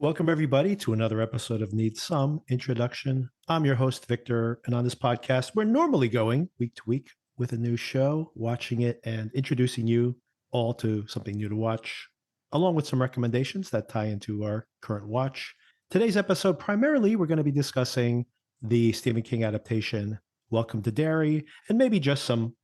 Welcome, everybody, to another episode of Need Some Introduction. I'm your host, Victor, and on this podcast, we're normally going week to week with a new show, watching it and introducing you all to something new to watch, along with some recommendations that tie into our current watch. Today's episode, primarily, we're going to be discussing the Stephen King adaptation, Welcome to Derry, and maybe just some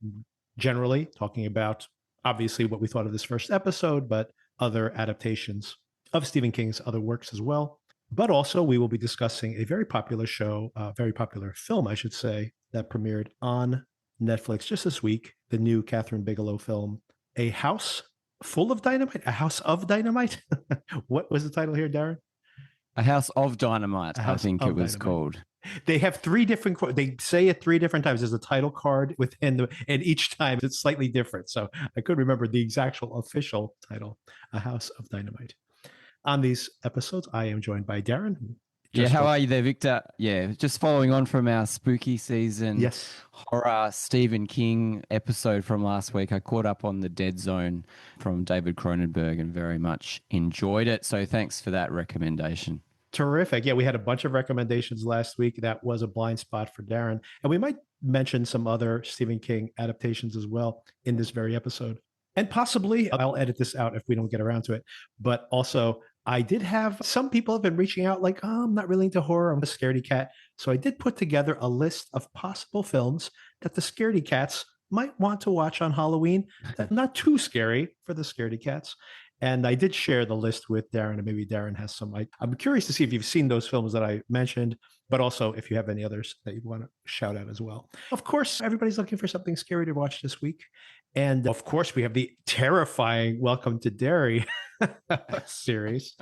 generally talking about, obviously, what we thought of this first episode, but other adaptations of Stephen King's other works as well. But also, we will be discussing a very popular show, very popular film, I should say, that premiered on Netflix just this week, the new Catherine Bigelow film, A House Full of Dynamite? A House of Dynamite? What was the title here, Darren? A House of Dynamite, I think it was called. They have three different, they say it three different times. There's a title card within and each time it's slightly different. So I couldn't remember the actual official title, A House of Dynamite. On these episodes, I am joined by Darren. How are you there, Victor? Yeah, just following on from our spooky season horror Stephen King episode from last week. I caught up on The Dead Zone from David Cronenberg and very much enjoyed it. So thanks for that recommendation. Terrific. Yeah, we had a bunch of recommendations last week. That was a blind spot for Darren. And we might mention some other Stephen King adaptations as well in this very episode. And possibly, I'll edit this out if we don't get around to it, but also I did have some people have been reaching out like, oh, I'm not really into horror. I'm a scaredy cat. So I did put together a list of possible films that the scaredy cats might want to watch on Halloween. That's not too scary for the scaredy cats. And I did share the list with Darren, and maybe Darren has some. I'm curious to see if you've seen those films that I mentioned, but also if you have any others that you want to shout out as well. Of course, everybody's looking for something scary to watch this week. And of course, we have the terrifying Welcome to Derry series.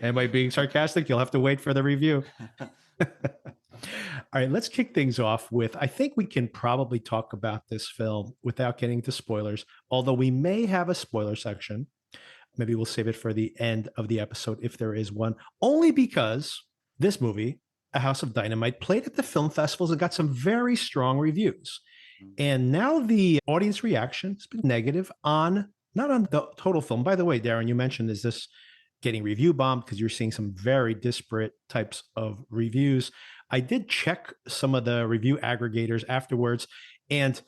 Am I being sarcastic? You'll have to wait for the review. All right, let's kick things off with, I think we can probably talk about this film without getting to spoilers, although we may have a spoiler section. Maybe we'll save it for the end of the episode if there is one, only because this movie, A House of Dynamite, played at the film festivals and got some very strong reviews. And now the audience reaction has been negative not on the total film. By the way, Darren, you mentioned, is this getting review bombed? Because you're seeing some very disparate types of reviews. I did check some of the review aggregators afterwards, and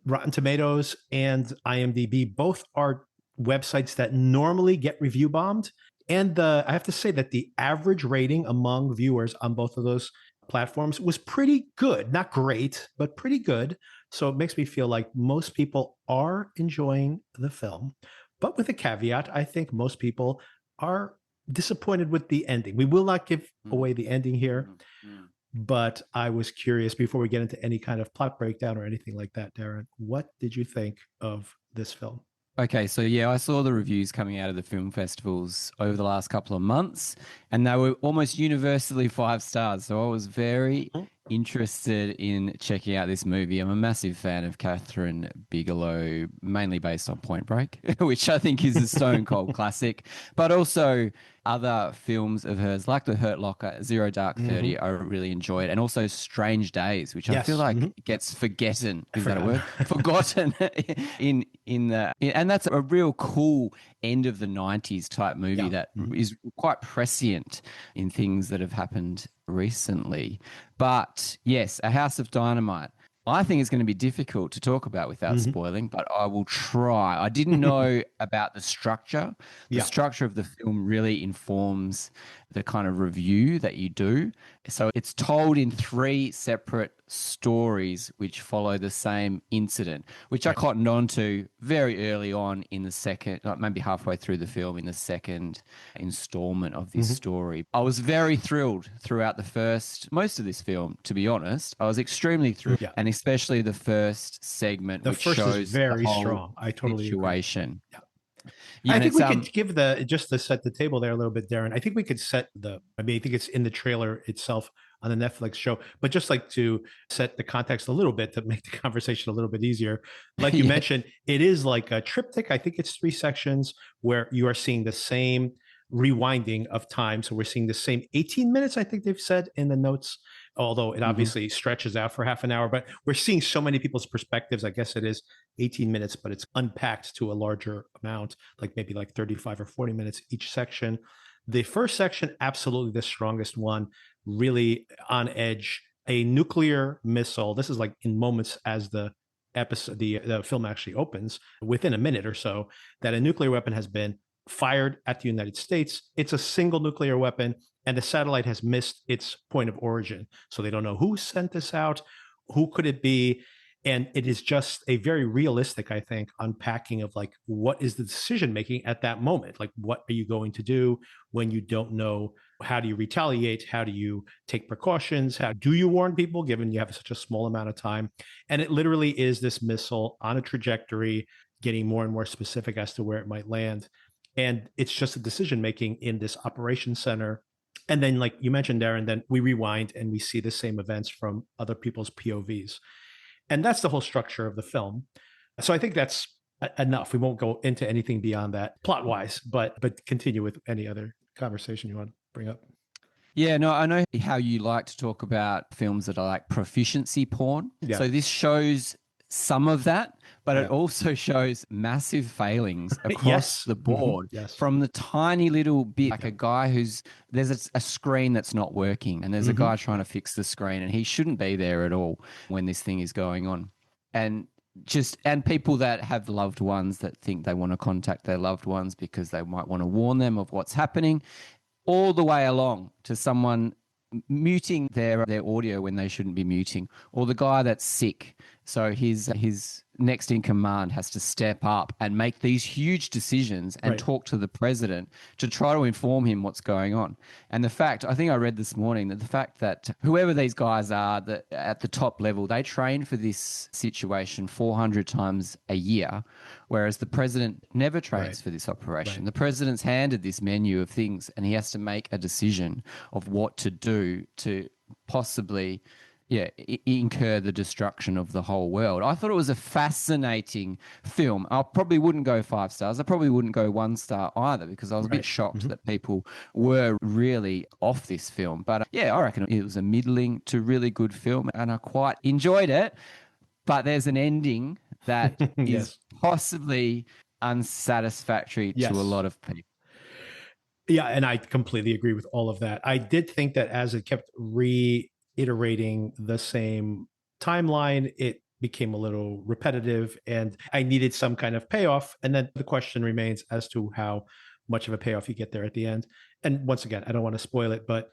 Rotten Tomatoes and IMDb both are websites that normally get review bombed. And I have to say that the average rating among viewers on both of those platforms was pretty good. Not great, but pretty good. So it makes me feel like most people are enjoying the film. But with a caveat, I think most people are disappointed with the ending. We will not give away the ending here. But I was curious, before we get into any kind of plot breakdown or anything like that, Darren, what did you think of this film? Okay, so I saw the reviews coming out of the film festivals over the last couple of months, and they were almost universally 5 stars. So I was very interested in checking out this movie. I'm a massive fan of Catherine Bigelow, mainly based on Point Break, which I think is a stone cold classic, but also other films of hers like The Hurt Locker, Zero Dark 30, I really enjoyed, and also Strange Days, which I feel like gets forgotten. Is that a word? Forgotten and that's a real cool end of the 90s type movie that is quite prescient in things that have happened recently. But yes, A House of Dynamite, I think it's going to be difficult to talk about without spoiling, but I will try. I didn't know about the structure. The structure of the film really informs the kind of review that you do. So it's told in 3 separate stories which follow the same incident, which I cottoned on to very early on in the second, like maybe halfway through the film, in the second installment of this story. I was very thrilled throughout most of this film, to be honest. I was extremely thrilled, and especially the first segment, which shows very the whole strong. I totally situation. Agree. I think we could give just to set the table there a little bit, Darren. I think we could set I think it's in the trailer itself on the Netflix show, but just like to set the context a little bit to make the conversation a little bit easier. Like you mentioned, it is like a triptych. I think it's 3 sections where you are seeing the same rewinding of time. So we're seeing the same 18 minutes, I think they've said in the notes, although it obviously stretches out for half an hour, but we're seeing so many people's perspectives. I guess it is 18 minutes, but it's unpacked to a larger amount, like maybe like 35 or 40 minutes each section. The first section, absolutely the strongest one, really on edge. A nuclear missile. This is like in moments as the episode, the film actually opens, within a minute or so, that a nuclear weapon has been fired at the United States. It's a single nuclear weapon, and the satellite has missed its point of origin. So they don't know who sent this out, who could it be, and it is just a very realistic, I think, unpacking of like, what is the decision making at that moment? Like, what are you going to do when you don't know? How do you retaliate? How do you take precautions? How do you warn people given you have such a small amount of time? And it literally is this missile on a trajectory, getting more and more specific as to where it might land. And it's just a decision making in this operations center. And then, like you mentioned, Darren, then we rewind and we see the same events from other people's POVs. And that's the whole structure of the film. So I think that's enough. We won't go into anything beyond that plot wise, but continue with any other conversation you want to bring up. Yeah, no, I know how you like to talk about films that are like proficiency porn. Yeah. So this shows some of that, but it also shows massive failings across the board. From the tiny little bit, like a guy there's a screen that's not working, and there's a guy trying to fix the screen, and he shouldn't be there at all when this thing is going on. And people that have loved ones that think they want to contact their loved ones because they might want to warn them of what's happening, all the way along to someone muting their audio when they shouldn't be muting, or the guy that's sick. So his next in command has to step up and make these huge decisions and talk to the president to try to inform him what's going on. And the fact, I think I read this morning, that the fact that whoever these guys are that at the top level, they train for this situation 400 times a year, whereas the president never trains for this operation. The president's handed this menu of things, and he has to make a decision of what to do to possibly incur the destruction of the whole world. I thought it was a fascinating film. I probably wouldn't go 5 stars. I probably wouldn't go 1 star either, because I was a bit shocked that people were really off this film. But I reckon it was a middling to really good film, and I quite enjoyed it. But there's an ending that is possibly unsatisfactory to a lot of people. Yeah, and I completely agree with all of that. I did think that as it kept reiterating the same timeline, it became a little repetitive, and I needed some kind of payoff. And then the question remains as to how much of a payoff you get there at the end. And once again, I don't want to spoil it, but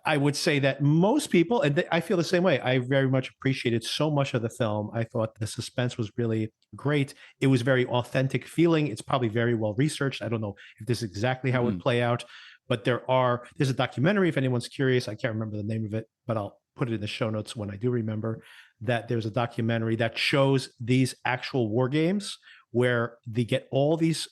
I would say that most people, and I feel the same way, I very much appreciated so much of the film. I thought the suspense was really great. It was very authentic feeling. It's probably very well researched. I don't know if this is exactly how it would play out, but there's a documentary, if anyone's curious. I can't remember the name of it, but I'll put it in the show notes when I do remember, that there's a documentary that shows these actual war games where they get all these,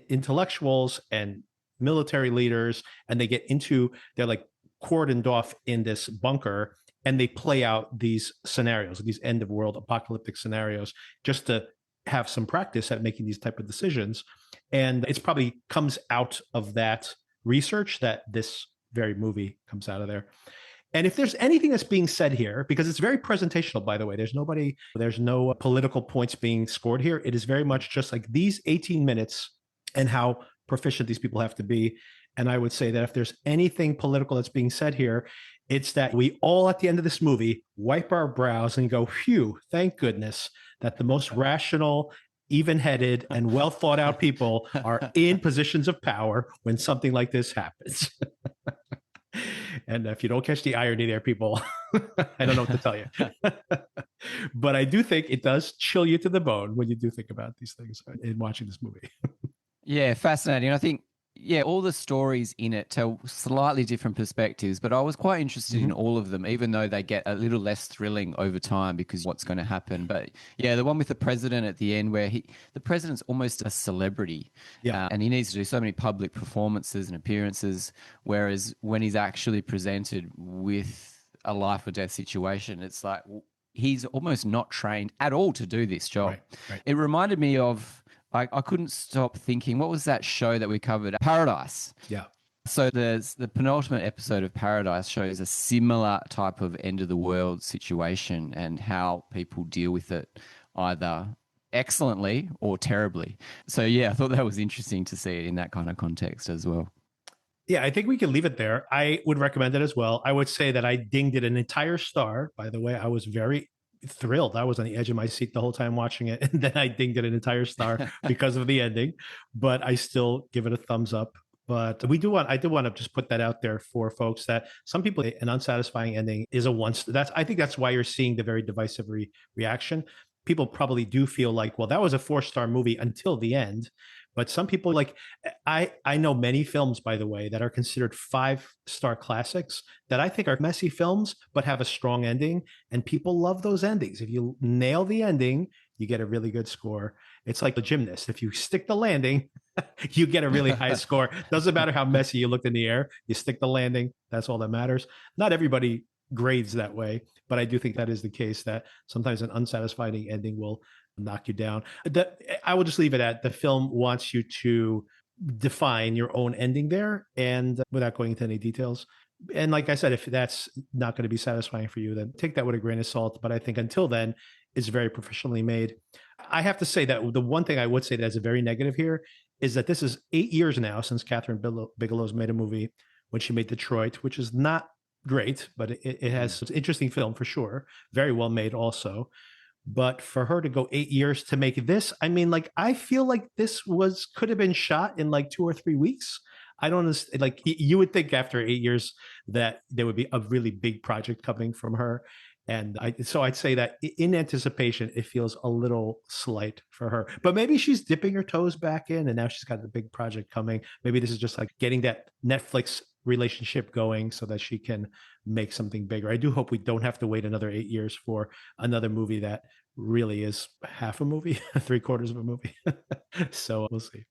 intellectuals and military leaders, and they're like cordoned off in this bunker, and they play out these scenarios, these end of world apocalyptic scenarios, just to have some practice at making these type of decisions. And it's probably comes out of that research that this very movie comes out of there. And if there's anything that's being said here, because it's very presentational, by the way, there's no political points being scored here. It is very much just like these 18 minutes and how proficient these people have to be. And I would say that if there's anything political that's being said here, it's that we all at the end of this movie wipe our brows and go, phew, thank goodness that the most rational, even-headed, and well thought out people are in positions of power when something like this happens. And if you don't catch the irony there, people, I don't know what to tell you. But I do think it does chill you to the bone when you do think about these things in watching this movie. Yeah, fascinating. I think, all the stories in it tell slightly different perspectives, but I was quite interested in all of them, even though they get a little less thrilling over time because of what's going to happen. But the one with the president at the end, where the president's almost a celebrity, and he needs to do so many public performances and appearances, whereas when he's actually presented with a life or death situation, it's like he's almost not trained at all to do this job. Right. It reminded me of, I couldn't stop thinking, what was that show that we covered? Paradise. Yeah. So the penultimate episode of Paradise shows a similar type of end of the world situation and how people deal with it, either excellently or terribly. So I thought that was interesting to see it in that kind of context as well. Yeah, I think we can leave it there. I would recommend it as well. I would say that I dinged it an entire star. By the way, I was very thrilled. I was on the edge of my seat the whole time watching it. And then I dinged it an entire star because of the ending. But I still give it a thumbs up. But I do want to just put that out there for folks that some people, an unsatisfying ending is a once. I think that's why you're seeing the very divisive reaction. People probably do feel like, well, that was a 4-star movie until the end. But some people like, I know many films, by the way, that are considered 5-star classics that I think are messy films, but have a strong ending. And people love those endings. If you nail the ending, you get a really good score. It's like the gymnast. If you stick the landing, you get a really high score. Doesn't matter how messy you looked in the air, you stick the landing. That's all that matters. Not everybody grades that way, but I do think that is the case, that sometimes an unsatisfying ending will knock you down. I will just leave it at the film wants you to define your own ending there, and without going into any details. And like I said, if that's not going to be satisfying for you, then take that with a grain of salt. But I think until then, it's very professionally made. I have to say that the one thing I would say that's a very negative here is that this is 8 years now since Catherine Bigelow's made a movie when she made Detroit, which is not great, but it has an interesting film for sure. Very well made also. But for her to go 8 years to make this, I mean, like, I feel like this could have been shot in like 2 or 3 weeks. I don't understand. Like, you would think after 8 years that there would be a really big project coming from her. And so I'd say that in anticipation, it feels a little slight for her. But maybe she's dipping her toes back in, and now she's got the big project coming. Maybe this is just like getting that Netflix relationship going so that she can make something bigger. I do hope we don't have to wait another 8 years for another movie that really is half a movie, 3/4 of a movie. So we'll see.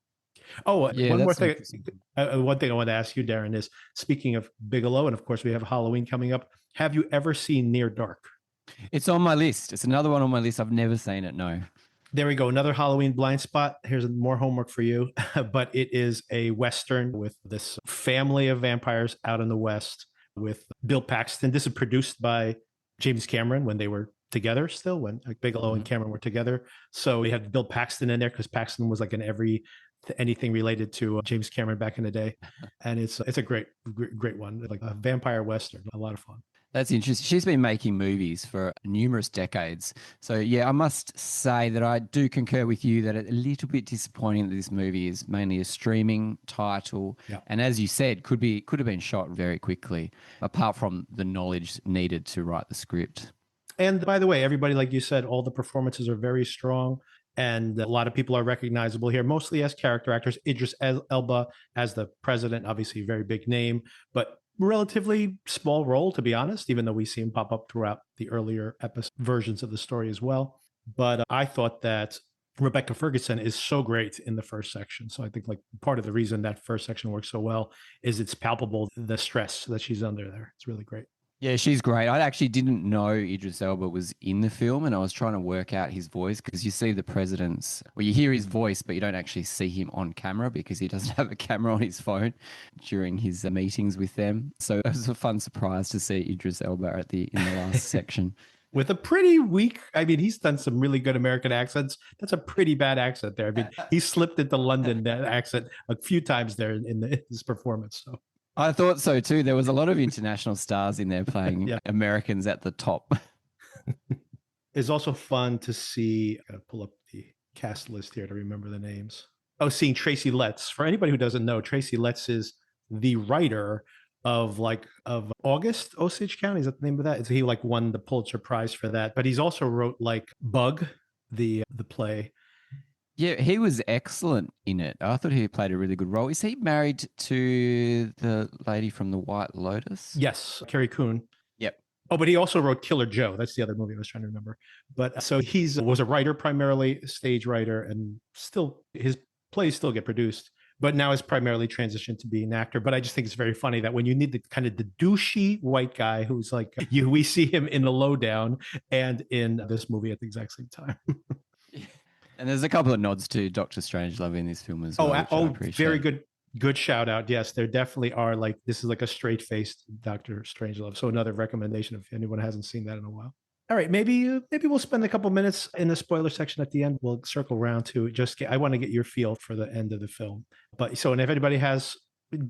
Oh, Yeah, one more that's thing. interesting. One thing I want to ask you, Darren, is speaking of Bigelow, and of course we have Halloween coming up. Have you ever seen Near Dark? It's on my list. It's another one on my list. I've never seen it. No. There we go. Another Halloween blind spot. Here's more homework for you. But it is a Western with this family of vampires out in the West with Bill Paxton. This is produced by James Cameron when they were together still, when Bigelow and Cameron were together. So we have Bill Paxton in there because Paxton was like in anything related to James Cameron back in the day. And it's a great one, like a vampire Western. A lot of fun. That's interesting. She's been making movies for numerous decades. So, yeah, I must say that I do concur with you that it's a little bit disappointing that this movie is mainly a streaming title. Yeah. And as you said, could have been shot very quickly, apart from the knowledge needed to write the script. And by the way, everybody, like you said, all the performances are very strong. And a lot of people are recognizable here, mostly as character actors. Idris Elba as the president, obviously a very big name, but relatively small role, to be honest, even though we see him pop up throughout the earlier versions of the story as well. But I thought that Rebecca Ferguson is so great in the first section. So I think like part of the reason that first section works so well is it's palpable, the stress that she's under there. It's really great. Yeah, she's great. I actually didn't know Idris Elba was in the film, and I was trying to work out his voice because you see the president's, well, you hear his voice, but you don't actually see him on camera because he doesn't have a camera on his phone during his meetings with them. So it was a fun surprise to see Idris Elba in the last section. With a pretty weak, I mean, he's done some really good American accents. That's a pretty bad accent there. I mean, he slipped into London that accent a few times there in his performance. So. I thought so too. There was a lot of international stars in there playing Americans at the top. It's also fun to see. I gotta pull up the cast list here to remember the names. Oh, seeing Tracy Letts. For anybody who doesn't know, Tracy Letts is the writer of August, Osage County. Is that the name of that? He won the Pulitzer Prize for that. But he's also wrote Bug, the play. Yeah, he was excellent in it. I thought he played a really good role. Is he married to the lady from The White Lotus? Yes, Carrie Coon. Yep. Oh, but he also wrote Killer Joe. That's the other movie I was trying to remember. But so was a writer primarily, stage writer, and still his plays still get produced. But now is primarily transitioned to being an actor. But I just think it's very funny that when you need the kind of the douchey white guy who's like we see him in The Lowdown and in this movie at the exact same time. And there's a couple of nods to Doctor Strangelove in this film as well. Very good shout out. Yes, there definitely are. This is like a straight faced Doctor Strangelove. So another recommendation if anyone hasn't seen that in a while. All right, maybe we'll spend a couple minutes in the spoiler section at the end. We'll circle around to I want to get your feel for the end of the film. And if anybody has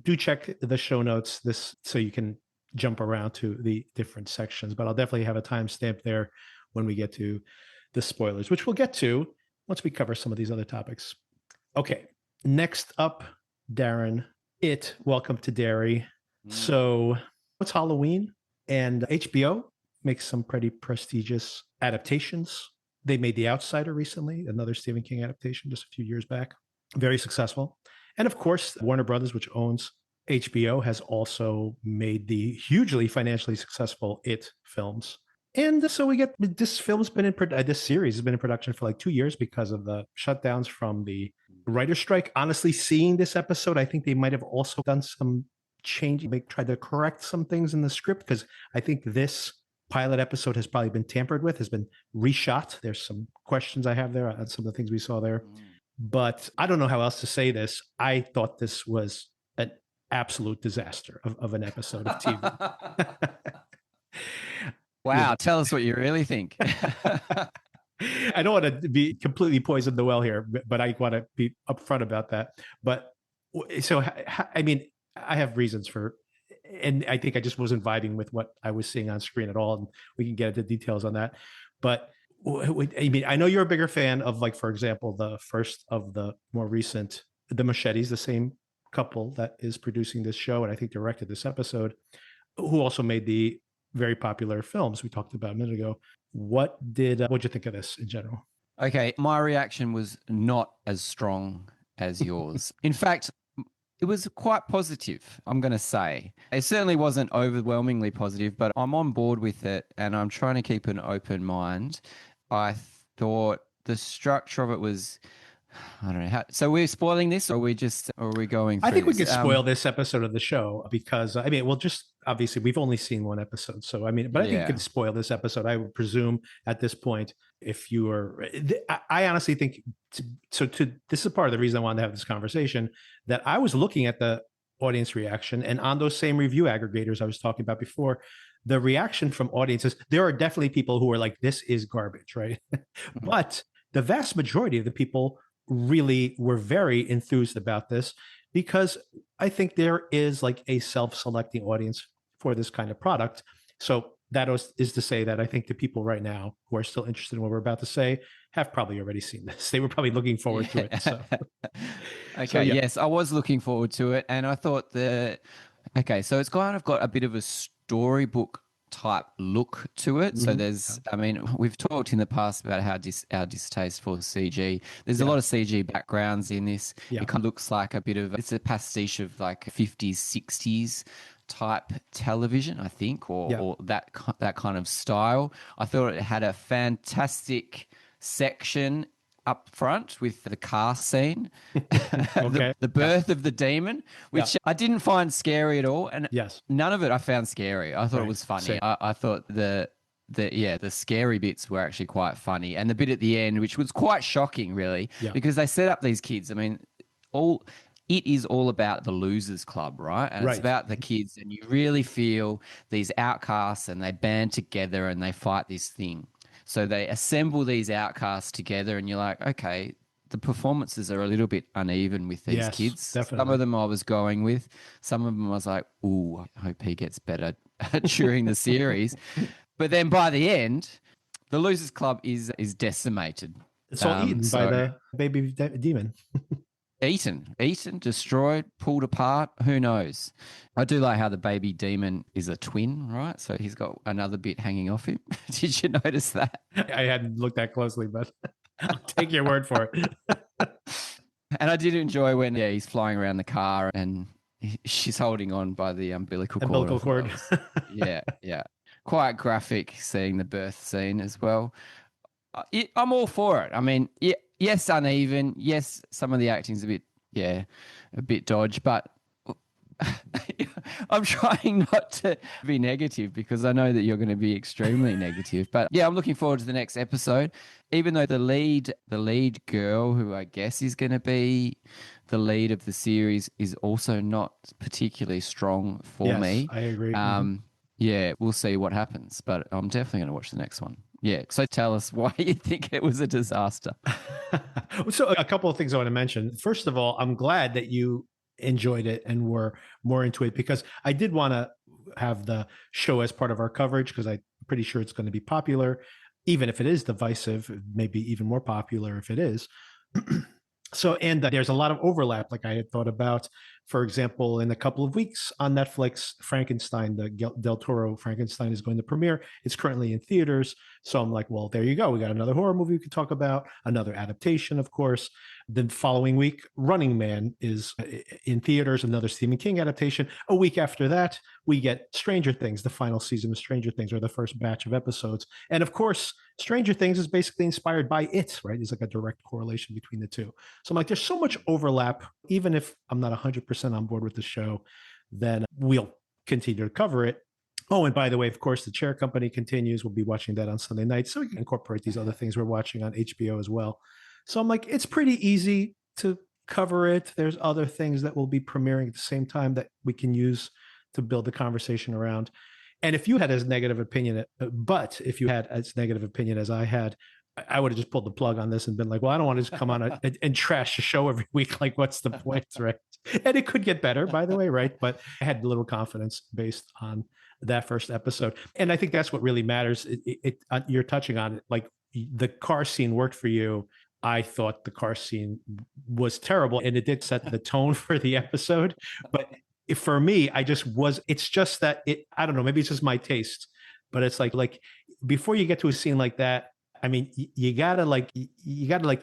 do check the show notes this so you can jump around to the different sections. But I'll definitely have a timestamp there when we get to the spoilers, which we'll get to once we cover some of these other topics. Okay, next up, Darren, Welcome to Derry. So it's Halloween, and HBO makes some pretty prestigious adaptations. They made The Outsider recently, another Stephen King adaptation just a few years back. Very successful. And of course, Warner Brothers, which owns HBO, has also made the hugely financially successful It films. And so we get this film's been in this series has been in production for like 2 years because of the shutdowns from the writer's strike. Honestly, seeing this episode, I think they might have also done some changing. They tried to correct some things in the script because I think this pilot episode has probably been tampered with, has been reshot. There's some questions I have there on some of the things we saw there. But I don't know how else to say this. I thought this was an absolute disaster of an episode of TV. Wow, tell us what you really think. I don't want to be completely poison the well here, but I want to be upfront about that. But so, I mean, I have reasons for, and I think I just wasn't vibing with what I was seeing on screen at all. And we can get into details on that. But I mean, I know you're a bigger fan of, like, for example, the first of the more recent, The Machetes, the same couple that is producing this show and I think directed this episode, who also made the very popular films we talked about a minute ago. What'd you think of this in general? Okay, my reaction was not as strong as yours. In fact, it was quite positive, I'm going to say. It certainly wasn't overwhelmingly positive, but I'm on board with it and I'm trying to keep an open mind. I thought the structure of it was, I don't know how. So we're spoiling this, or are we going through I think we this? could spoil this episode of the show because, I mean, we'll just, obviously we've only seen one episode. So, I mean, but I think you could spoil this episode. I would presume at this point, if you are, I honestly think, this is part of the reason I wanted to have this conversation, that I was looking at the audience reaction, and on those same review aggregators I was talking about before, the reaction from audiences, there are definitely people who are like, this is garbage, right? But the vast majority of the people really were very enthused about this because I think there is like a self-selecting audience for this kind of product. So that is to say that I think the people right now who are still interested in what we're about to say have probably already seen this. They were probably looking forward to it. So. Okay, so, yeah. Yes, I was looking forward to it. And I thought so it's kind of got a bit of a storybook type look to it. So there's, I mean, we've talked in the past about how our distaste for CG. There's a lot of CG backgrounds in this. It kind of looks like it's a pastiche of like 50s, 60s type television, I think, or that kind of style. I thought it had a fantastic section up front with the car scene, the birth of the demon, which I didn't find scary at all, and none of it I found scary. I thought it was funny. I thought the scary bits were actually quite funny, and the bit at the end, which was quite shocking, really, because they set up these kids. I mean, it is all about the losers club, right? And it's about the kids, and you really feel these outcasts, and they band together and they fight this thing. So they assemble these outcasts together, and you're like, okay, the performances are a little bit uneven with these kids. Definitely. Some of them I was going with. Some of them I was like, ooh, I hope he gets better during the series. But then by the end, the Losers Club is decimated. It's all eaten by the baby demon. Eaten, destroyed, pulled apart. Who knows? I do like how the baby demon is a twin, right? So he's got another bit hanging off him. Did you notice that? I hadn't looked that closely, but I'll take your word for it. And I did enjoy when he's flying around the car and she's holding on by the umbilical cord. Yeah. Quite graphic seeing the birth scene as well. I'm all for it. I mean, yes, uneven. Yes, some of the acting's a bit dodge, but I'm trying not to be negative because I know that you're going to be extremely negative. But yeah, I'm looking forward to the next episode. Even though the lead girl, who I guess is going to be the lead of the series, is also not particularly strong for me. I agree. Yeah, we'll see what happens, but I'm definitely going to watch the next one. Yeah, so tell us why you think it was a disaster. So a couple of things I want to mention. First of all, I'm glad that you enjoyed it and were more into it, because I did want to have the show as part of our coverage, because I'm pretty sure it's going to be popular, even if it is divisive, maybe even more popular if it is. So, and there's a lot of overlap, like I had thought about. For example, in a couple of weeks on Netflix, Frankenstein, the Del Toro Frankenstein, is going to premiere. It's currently in theaters. So I'm like, well, there you go. We got another horror movie we could talk about, another adaptation, of course. The following week, Running Man is in theaters, another Stephen King adaptation. A week after that, we get Stranger Things, the final season of Stranger Things, or the first batch of episodes. And of course, Stranger Things is basically inspired by It, right? There's like a direct correlation between the two. So I'm like, there's so much overlap. Even if I'm not 100% on board with the show, then we'll continue to cover it. Oh, and by the way, of course, the Chair Company continues. We'll be watching that on Sunday night, so we can incorporate these other things we're watching on HBO as well. So I'm like, it's pretty easy to cover it. There's other things that will be premiering at the same time that we can use to build the conversation around. And if you had as negative opinion, but if you had as negative opinion as I had, I would have just pulled the plug on this and been like, well, I don't want to just come on and trash the show every week. Like, what's the point, right? And it could get better, by the way, right? But I had little confidence based on that first episode. And I think that's what really matters. You're touching on it. Like, the car scene worked for you. I thought the car scene was terrible, and it did set the tone for the episode. But for me, it's just that I don't know, maybe it's just my taste, but it's like before you get to a scene like that, I mean, you gotta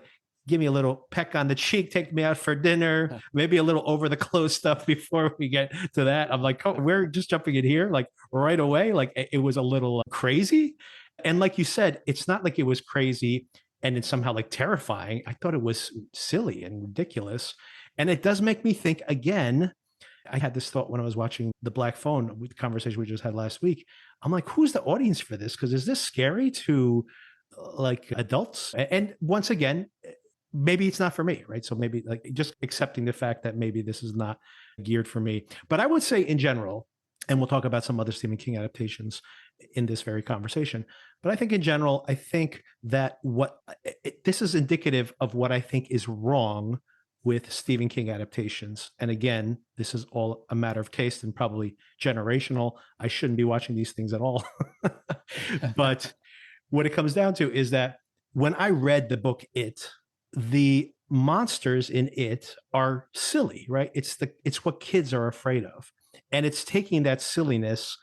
give me a little peck on the cheek, take me out for dinner, maybe a little over the clothes stuff before we get to that. I'm like, oh, we're just jumping in here like right away. Like, it was a little crazy. And like you said, it's not like it was crazy and it's somehow like terrifying. I thought it was silly and ridiculous. And it does make me think again. I had this thought when I was watching The Black Phone, with the conversation we just had last week. I'm like, who's the audience for this? Because is this scary to like adults? And once again, maybe it's not for me, right? So maybe like just accepting the fact that maybe this is not geared for me. But I would say in general, and we'll talk about some other Stephen King adaptations in this very conversation. But I think in general, I think that this is indicative of what I think is wrong with Stephen King adaptations. And again, this is all a matter of taste and probably generational. I shouldn't be watching these things at all. But what it comes down to is that when I read the book It, the monsters in It are silly, right? It's what kids are afraid of. And it's taking that silliness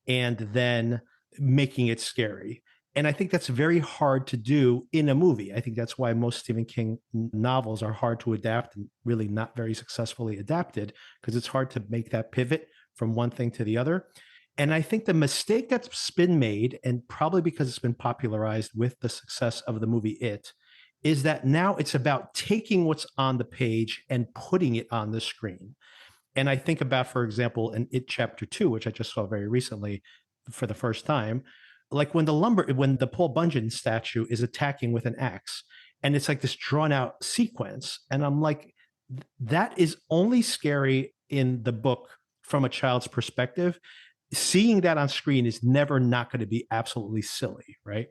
and then making it scary. And I think that's very hard to do in a movie. I think that's why most Stephen King novels are hard to adapt and really not very successfully adapted, because it's hard to make that pivot from one thing to the other. And I think the mistake that's been made, and probably because it's been popularized with the success of the movie It, is that now it's about taking what's on the page and putting it on the screen. And I think about, for example, in It Chapter 2, which I just saw very recently for the first time, like when the Paul Bunyan statue is attacking with an axe, and it's like this drawn out sequence. And I'm like, that is only scary in the book from a child's perspective. Seeing that on screen is never not going to be absolutely silly, right?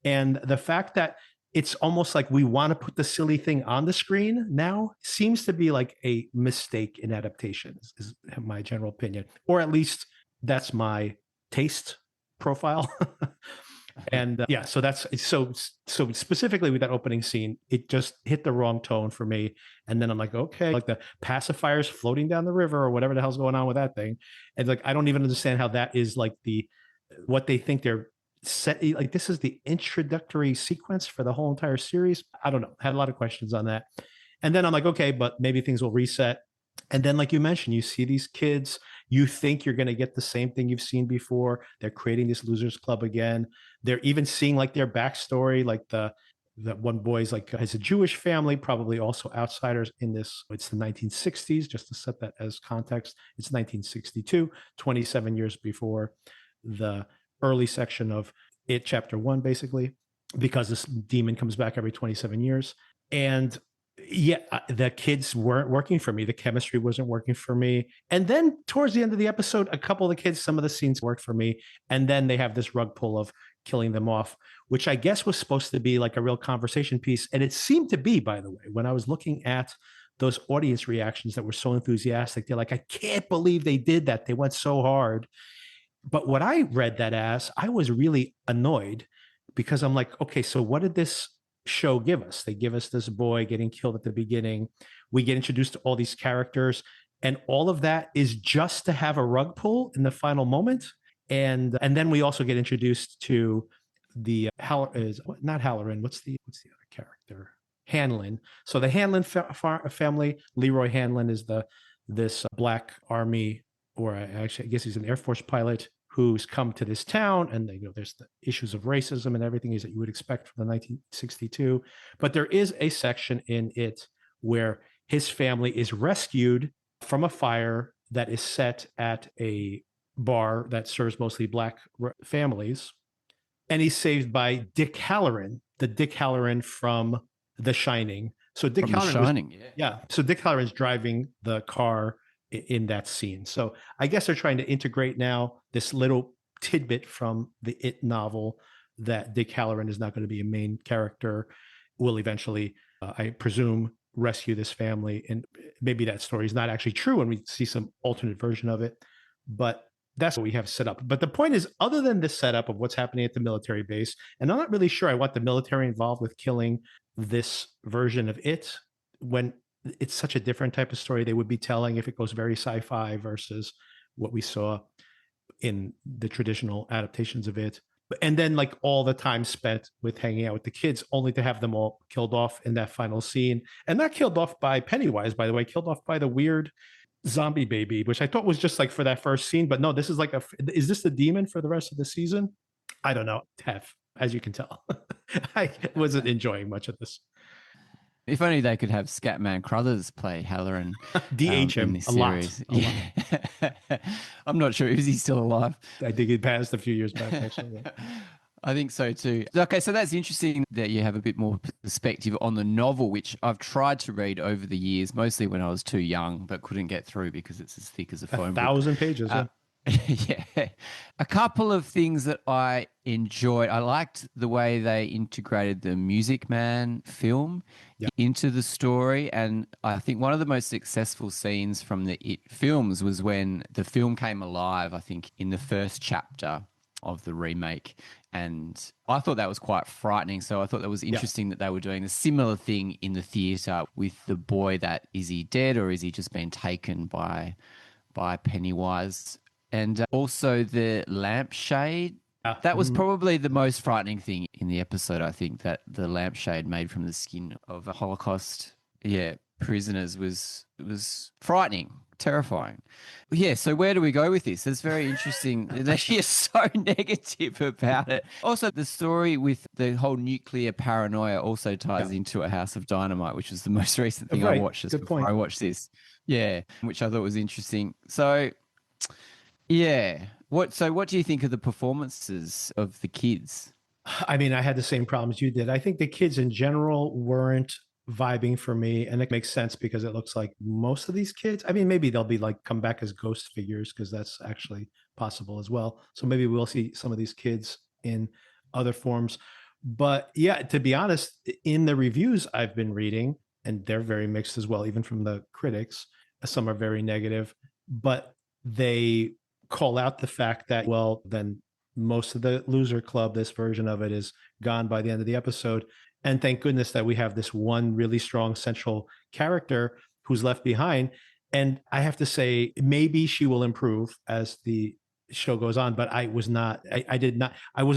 And the fact that it's almost like we want to put the silly thing on the screen now seems to be like a mistake in adaptations, is my general opinion, or at least that's my taste profile. And yeah, so that's so specifically with that opening scene, it just hit the wrong tone for me. And then I'm like, okay, like the pacifiers floating down the river or whatever the hell's going on with that thing. And like, I don't even understand how that is like what they think they're set. Like, this is the introductory sequence for the whole entire series. I don't know. Had a lot of questions on that. And then I'm like, okay, but maybe things will reset. And then, like you mentioned, you see these kids, you think you're going to get the same thing you've seen before. They're creating this losers club again. They're even seeing like their backstory, like that one boy's like has a Jewish family, probably also outsiders in this. It's the 1960s, just to set that as context. It's 1962, 27 years before the early section of It Chapter 1, basically, because this demon comes back every 27 years. And yeah, the kids weren't working for me. The chemistry wasn't working for me. And then towards the end of the episode, a couple of the kids, some of the scenes worked for me. And then they have this rug pull of killing them off, which I guess was supposed to be like a real conversation piece. And it seemed to be, by the way, when I was looking at those audience reactions that were so enthusiastic. They're like, I can't believe they did that. They went so hard. But what I read that as, I was really annoyed because I'm like, okay, so what did this show give us? They give us this boy getting killed at the beginning. We get introduced to all these characters, and all of that is just to have a rug pull in the final moment. And then we also get introduced to the not Halloran. What's the other character? Hanlon. So the Hanlon family. Leroy Hanlon is this Black Army, or actually, I guess he's an Air Force pilot who's come to this town, and there's the issues of racism and everything that you would expect from the 1962. But there is a section in it where his family is rescued from a fire that is set at a bar that serves mostly Black families, and he's saved by Dick Halloran, the Dick Halloran from The Shining. So Dick Halloran, So Dick Halloran's driving the car in that scene. So I guess they're trying to integrate now this little tidbit from the It novel that Dick Halloran is not going to be a main character, will eventually, I presume, rescue this family. And maybe that story is not actually true and we see some alternate version of it, but that's what we have set up. But the point is, other than the setup of what's happening at the military base, and I'm not really sure I want the military involved with killing this version of it, when it's such a different type of story they would be telling if it goes very sci-fi versus what we saw in the traditional adaptations of it. And then like all the time spent with hanging out with the kids, only to have them all killed off in that final scene. And not killed off by Pennywise, by the way, killed off by the weird zombie baby, which I thought was just like for that first scene. But no, this is like is this the demon for the rest of the season? I don't know. Tev, as you can tell, I wasn't enjoying much of this. If only they could have Scatman Crothers play Halloran. DH him in this a series. lot. Yeah. I'm not sure. Is he still alive? I think he passed a few years back, actually. Yeah. I think so too. Okay, so that's interesting that you have a bit more perspective on the novel, which I've tried to read over the years, mostly when I was too young, but couldn't get through because it's as thick as a phone book. 1,000 pages. Yeah. Yeah. A couple of things that I enjoyed. I liked the way they integrated the Music Man film into the story. And I think one of the most successful scenes from the It films was when the film came alive, I think, in the first chapter of the remake. And I thought that was quite frightening. So I thought that was interesting that they were doing a similar thing in the theatre with the boy. That is he dead, or is he just been taken by Pennywise? And also the lampshade. That was probably the most frightening thing in the episode, I think, that the lampshade made from the skin of a Holocaust prisoners was frightening, terrifying. Yeah, so where do we go with this? It's very interesting. You're so negative about it. Also, the story with the whole nuclear paranoia also ties into A House of Dynamite, which was the most recent thing I watched just before I watched this. Yeah, which I thought was interesting. So, yeah. What do you think of the performances of the kids? I mean, I had the same problems you did. I think the kids in general weren't vibing for me, and it makes sense because it looks like most of these kids, I mean, maybe they'll be like come back as ghost figures because that's actually possible as well. So maybe we'll see some of these kids in other forms. But yeah, to be honest, in the reviews I've been reading, and they're very mixed as well, even from the critics, some are very negative, but they call out the fact that, well, then most of the loser club, this version of it, is gone by the end of the episode. And thank goodness that we have this one really strong central character who's left behind. And I have to say, maybe she will improve as the show goes on, but I was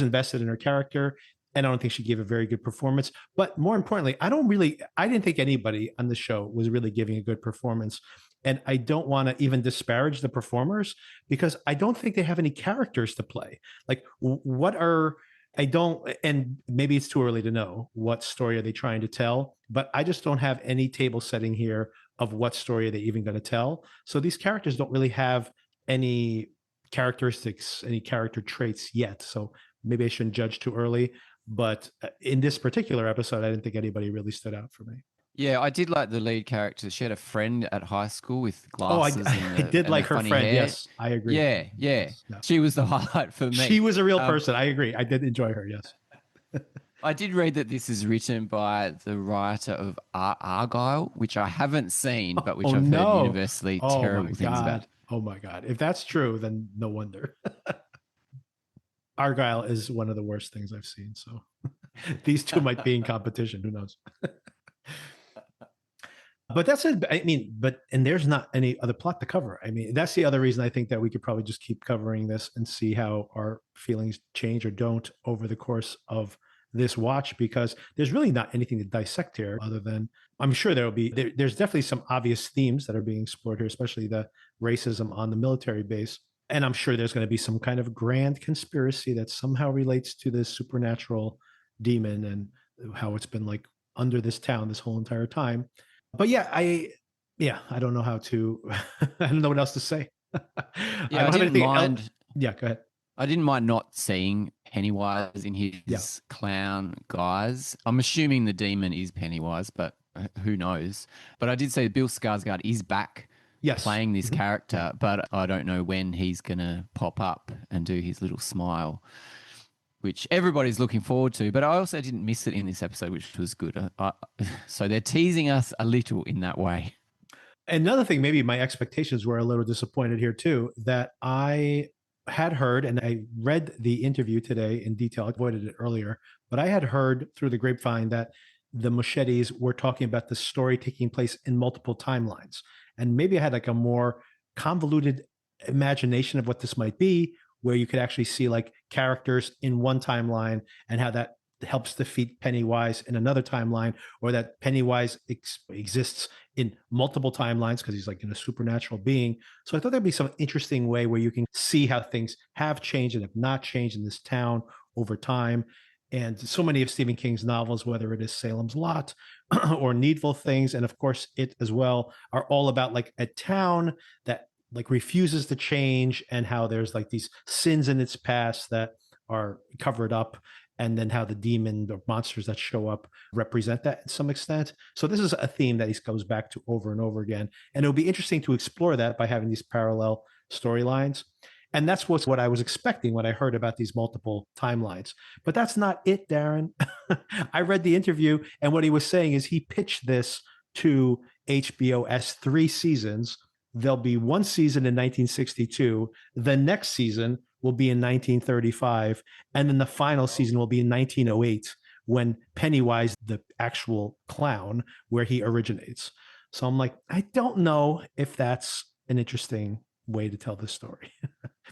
invested in her character, and I don't think she gave a very good performance. But more importantly, I didn't think anybody on the show was really giving a good performance. And I don't want to even disparage the performers because I don't think they have any characters to play. Like, and maybe it's too early to know what story are they trying to tell, but I just don't have any table setting here of what story are they even going to tell. So these characters don't really have any characteristics, any character traits yet. So maybe I shouldn't judge too early. But in this particular episode, I didn't think anybody really stood out for me. Yeah, I did like the lead character. She had a friend at high school with glasses. I did like her friend. Hair. Yes, I agree. Yeah. Yes. She was the highlight for me. She was a real person. I agree. I did enjoy her. Yes. I did read that this is written by the writer of Argyle, which I haven't seen, but which Oh I've heard no. universally Oh my terrible things about. God. Oh my God. If that's true, then no wonder. Argyle is one of the worst things I've seen. So these two might be in competition. Who knows? But that's it. I mean, and there's not any other plot to cover. I mean, that's the other reason I think that we could probably just keep covering this and see how our feelings change or don't over the course of this watch, because there's really not anything to dissect here other than I'm sure there's definitely some obvious themes that are being explored here, especially the racism on the military base. And I'm sure there's going to be some kind of grand conspiracy that somehow relates to this supernatural demon and how it's been like under this town this whole entire time. But I don't know how to I don't know what else to say. I Yeah, I don't have didn't anything mind. else. Yeah, go ahead. I didn't mind not seeing Pennywise in Yeah. his clown guise. I'm assuming the demon is Pennywise, but who knows? But I did say Bill Skarsgård is back Yes. playing this character, but I don't know when he's going to pop up and do his little smile, which everybody's looking forward to. But I also didn't miss it in this episode, which was good. So they're teasing us a little in that way. Another thing, maybe my expectations were a little disappointed here too, that I had heard, and I read the interview today in detail, I avoided it earlier, but I had heard through the grapevine that the Machetes were talking about the story taking place in multiple timelines. And maybe I had like a more convoluted imagination of what this might be, where you could actually see like characters in one timeline and how that helps defeat Pennywise in another timeline, or that Pennywise exists in multiple timelines because he's like in a supernatural being. So I thought there'd be some interesting way where you can see how things have changed and have not changed in this town over time. And so many of Stephen King's novels, whether it is Salem's Lot or Needful Things, and of course it as well, are all about like a town that like refuses to change and how there's like these sins in its past that are covered up, and then how the demon or monsters that show up represent that to some extent. So this is a theme that he goes back to over and over again. And it'll be interesting to explore that by having these parallel storylines. And that's what I was expecting when I heard about these multiple timelines. But that's not it, Darren. I read the interview, and what he was saying is he pitched this to HBO as 3 seasons. There'll be 1 season in 1962. The next season will be in 1935. And then the final season will be in 1908, when Pennywise, the actual clown, where he originates. So I'm like, I don't know if that's an interesting way to tell this story.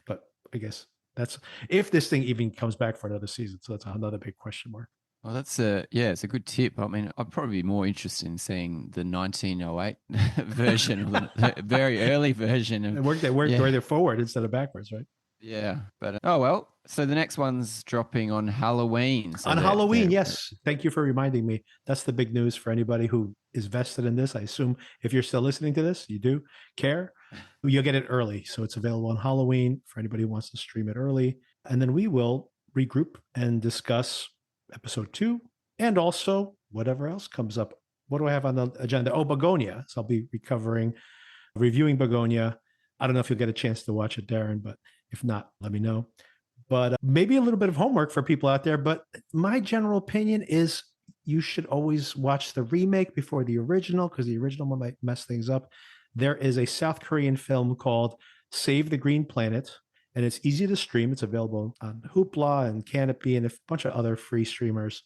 But I guess that's if this thing even comes back for another season. So that's another big question mark. Well, it's a good tip. I mean, I'd probably be more interested in seeing the 1908 version, the very early version. It worked right forward instead of backwards, right? Yeah, but oh well. So the next one's dropping on Halloween. So on Halloween, yes. Thank you for reminding me. That's the big news for anybody who is vested in this. I assume if you're still listening to this, you do care. You'll get it early. So it's available on Halloween for anybody who wants to stream it early. And then we will regroup and discuss episode 2 and also whatever else comes up. What do I have on the agenda? Oh, Begonia. So I'll be reviewing Begonia. I don't know if you'll get a chance to watch it, Darren, but if not, let me know. But maybe a little bit of homework for people out there. But my general opinion is you should always watch the remake before the original, because the original one might mess things up. There is a South Korean film called Save the Green Planet, and it's easy to stream. It's available on Hoopla and Canopy and a bunch of other free streamers.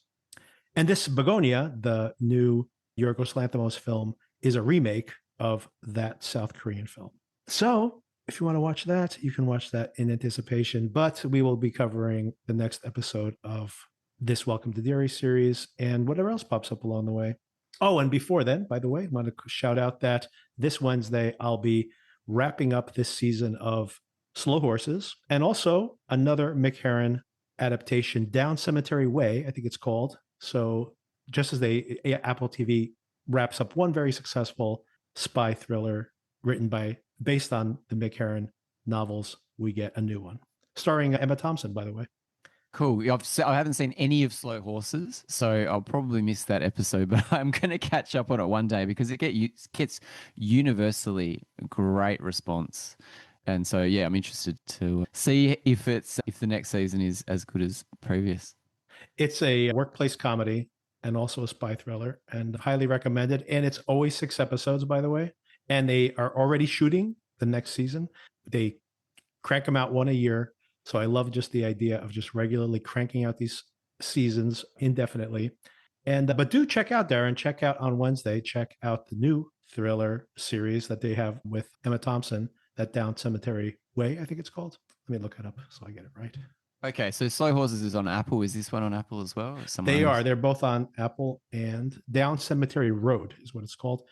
And this Begonia, the new Yorgos Lanthimos film, is a remake of that South Korean film. So if you want to watch that, you can watch that in anticipation. But we will be covering the next episode of this Welcome to Derry series and whatever else pops up along the way. Oh, and before then, by the way, I want to shout out that this Wednesday, I'll be wrapping up this season of Slow Horses and also another Mick Herron adaptation, Down Cemetery Way, I think it's called. So just as Apple TV wraps up one very successful spy thriller based on the Mick Herron novels, we get a new one starring Emma Thompson, by the way. Cool. I haven't seen any of Slow Horses, so I'll probably miss that episode, but I'm going to catch up on it one day because it gets universally great response. And so, yeah, I'm interested to see if the next season is as good as previous. It's a workplace comedy and also a spy thriller, and highly recommended. And it's always 6 episodes, by the way. And they are already shooting the next season. They crank them out one a year. So I love just the idea of just regularly cranking out these seasons indefinitely. And but do check out, Darren, check out on Wednesday, check out the new thriller series that they have with Emma Thompson, that Down Cemetery Way, I think it's called. Let me look it up so I get it right. Okay, so Slow Horses is on Apple. Is this one on Apple as well? They are. They're both on Apple, and Down Cemetery Road is what it's called.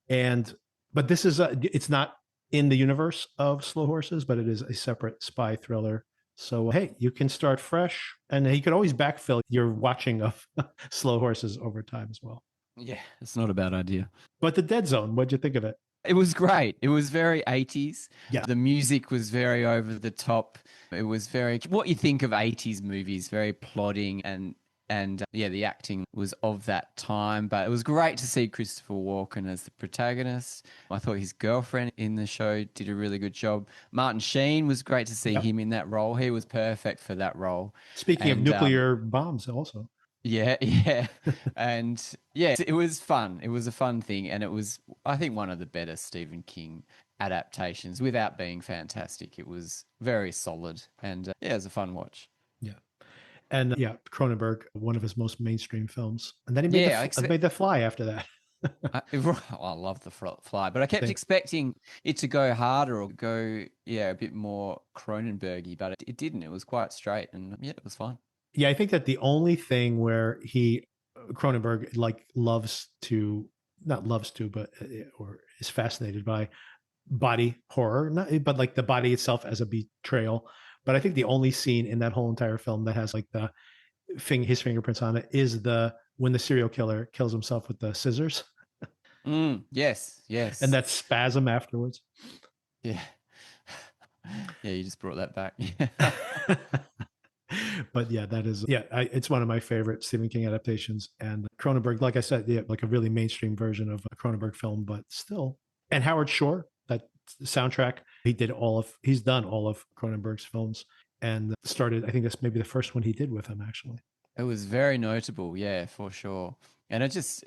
And but this is it's not in the universe of Slow Horses, but it is a separate spy thriller. So hey, you can start fresh, and you can always backfill your watching of Slow Horses over time as well. Yeah, it's not a bad idea. But The Dead Zone, what'd you think of it? It was great. It was very 80s. Yeah. The music was very over the top. It was very what you think of 80s movies, very plodding and yeah, the acting was of that time. But it was great to see Christopher Walken as the protagonist. I thought his girlfriend in the show did a really good job. Martin Sheen was great to see him in that role. He was perfect for that role. Speaking of nuclear bombs, also. Yeah, yeah. And yeah, it was fun. It was a fun thing. And it was, I think, one of the better Stephen King adaptations without being fantastic. It was very solid. And yeah, it was a fun watch. Yeah. And yeah, Cronenberg, one of his most mainstream films. And then he made The Fly after that. I love The Fly, but I kept expecting it to go harder or go, a bit more Cronenberg-y, but it didn't. It was quite straight and yeah, it was fine. Yeah, I think that the only thing where Cronenberg or is fascinated by body horror, but like the body itself as a betrayal. But I think the only scene in that whole entire film that has like his fingerprints on it is when the serial killer kills himself with the scissors. Yes. And that spasm afterwards. Yeah. Yeah, you just brought that back. But yeah, it's one of my favorite Stephen King adaptations. And Cronenberg, like I said, like a really mainstream version of a Cronenberg film, but still. And Howard Shore, that soundtrack, he's done all of Cronenberg's films and started, I think that's maybe the first one he did with him, actually. It was very notable, yeah, for sure. And it's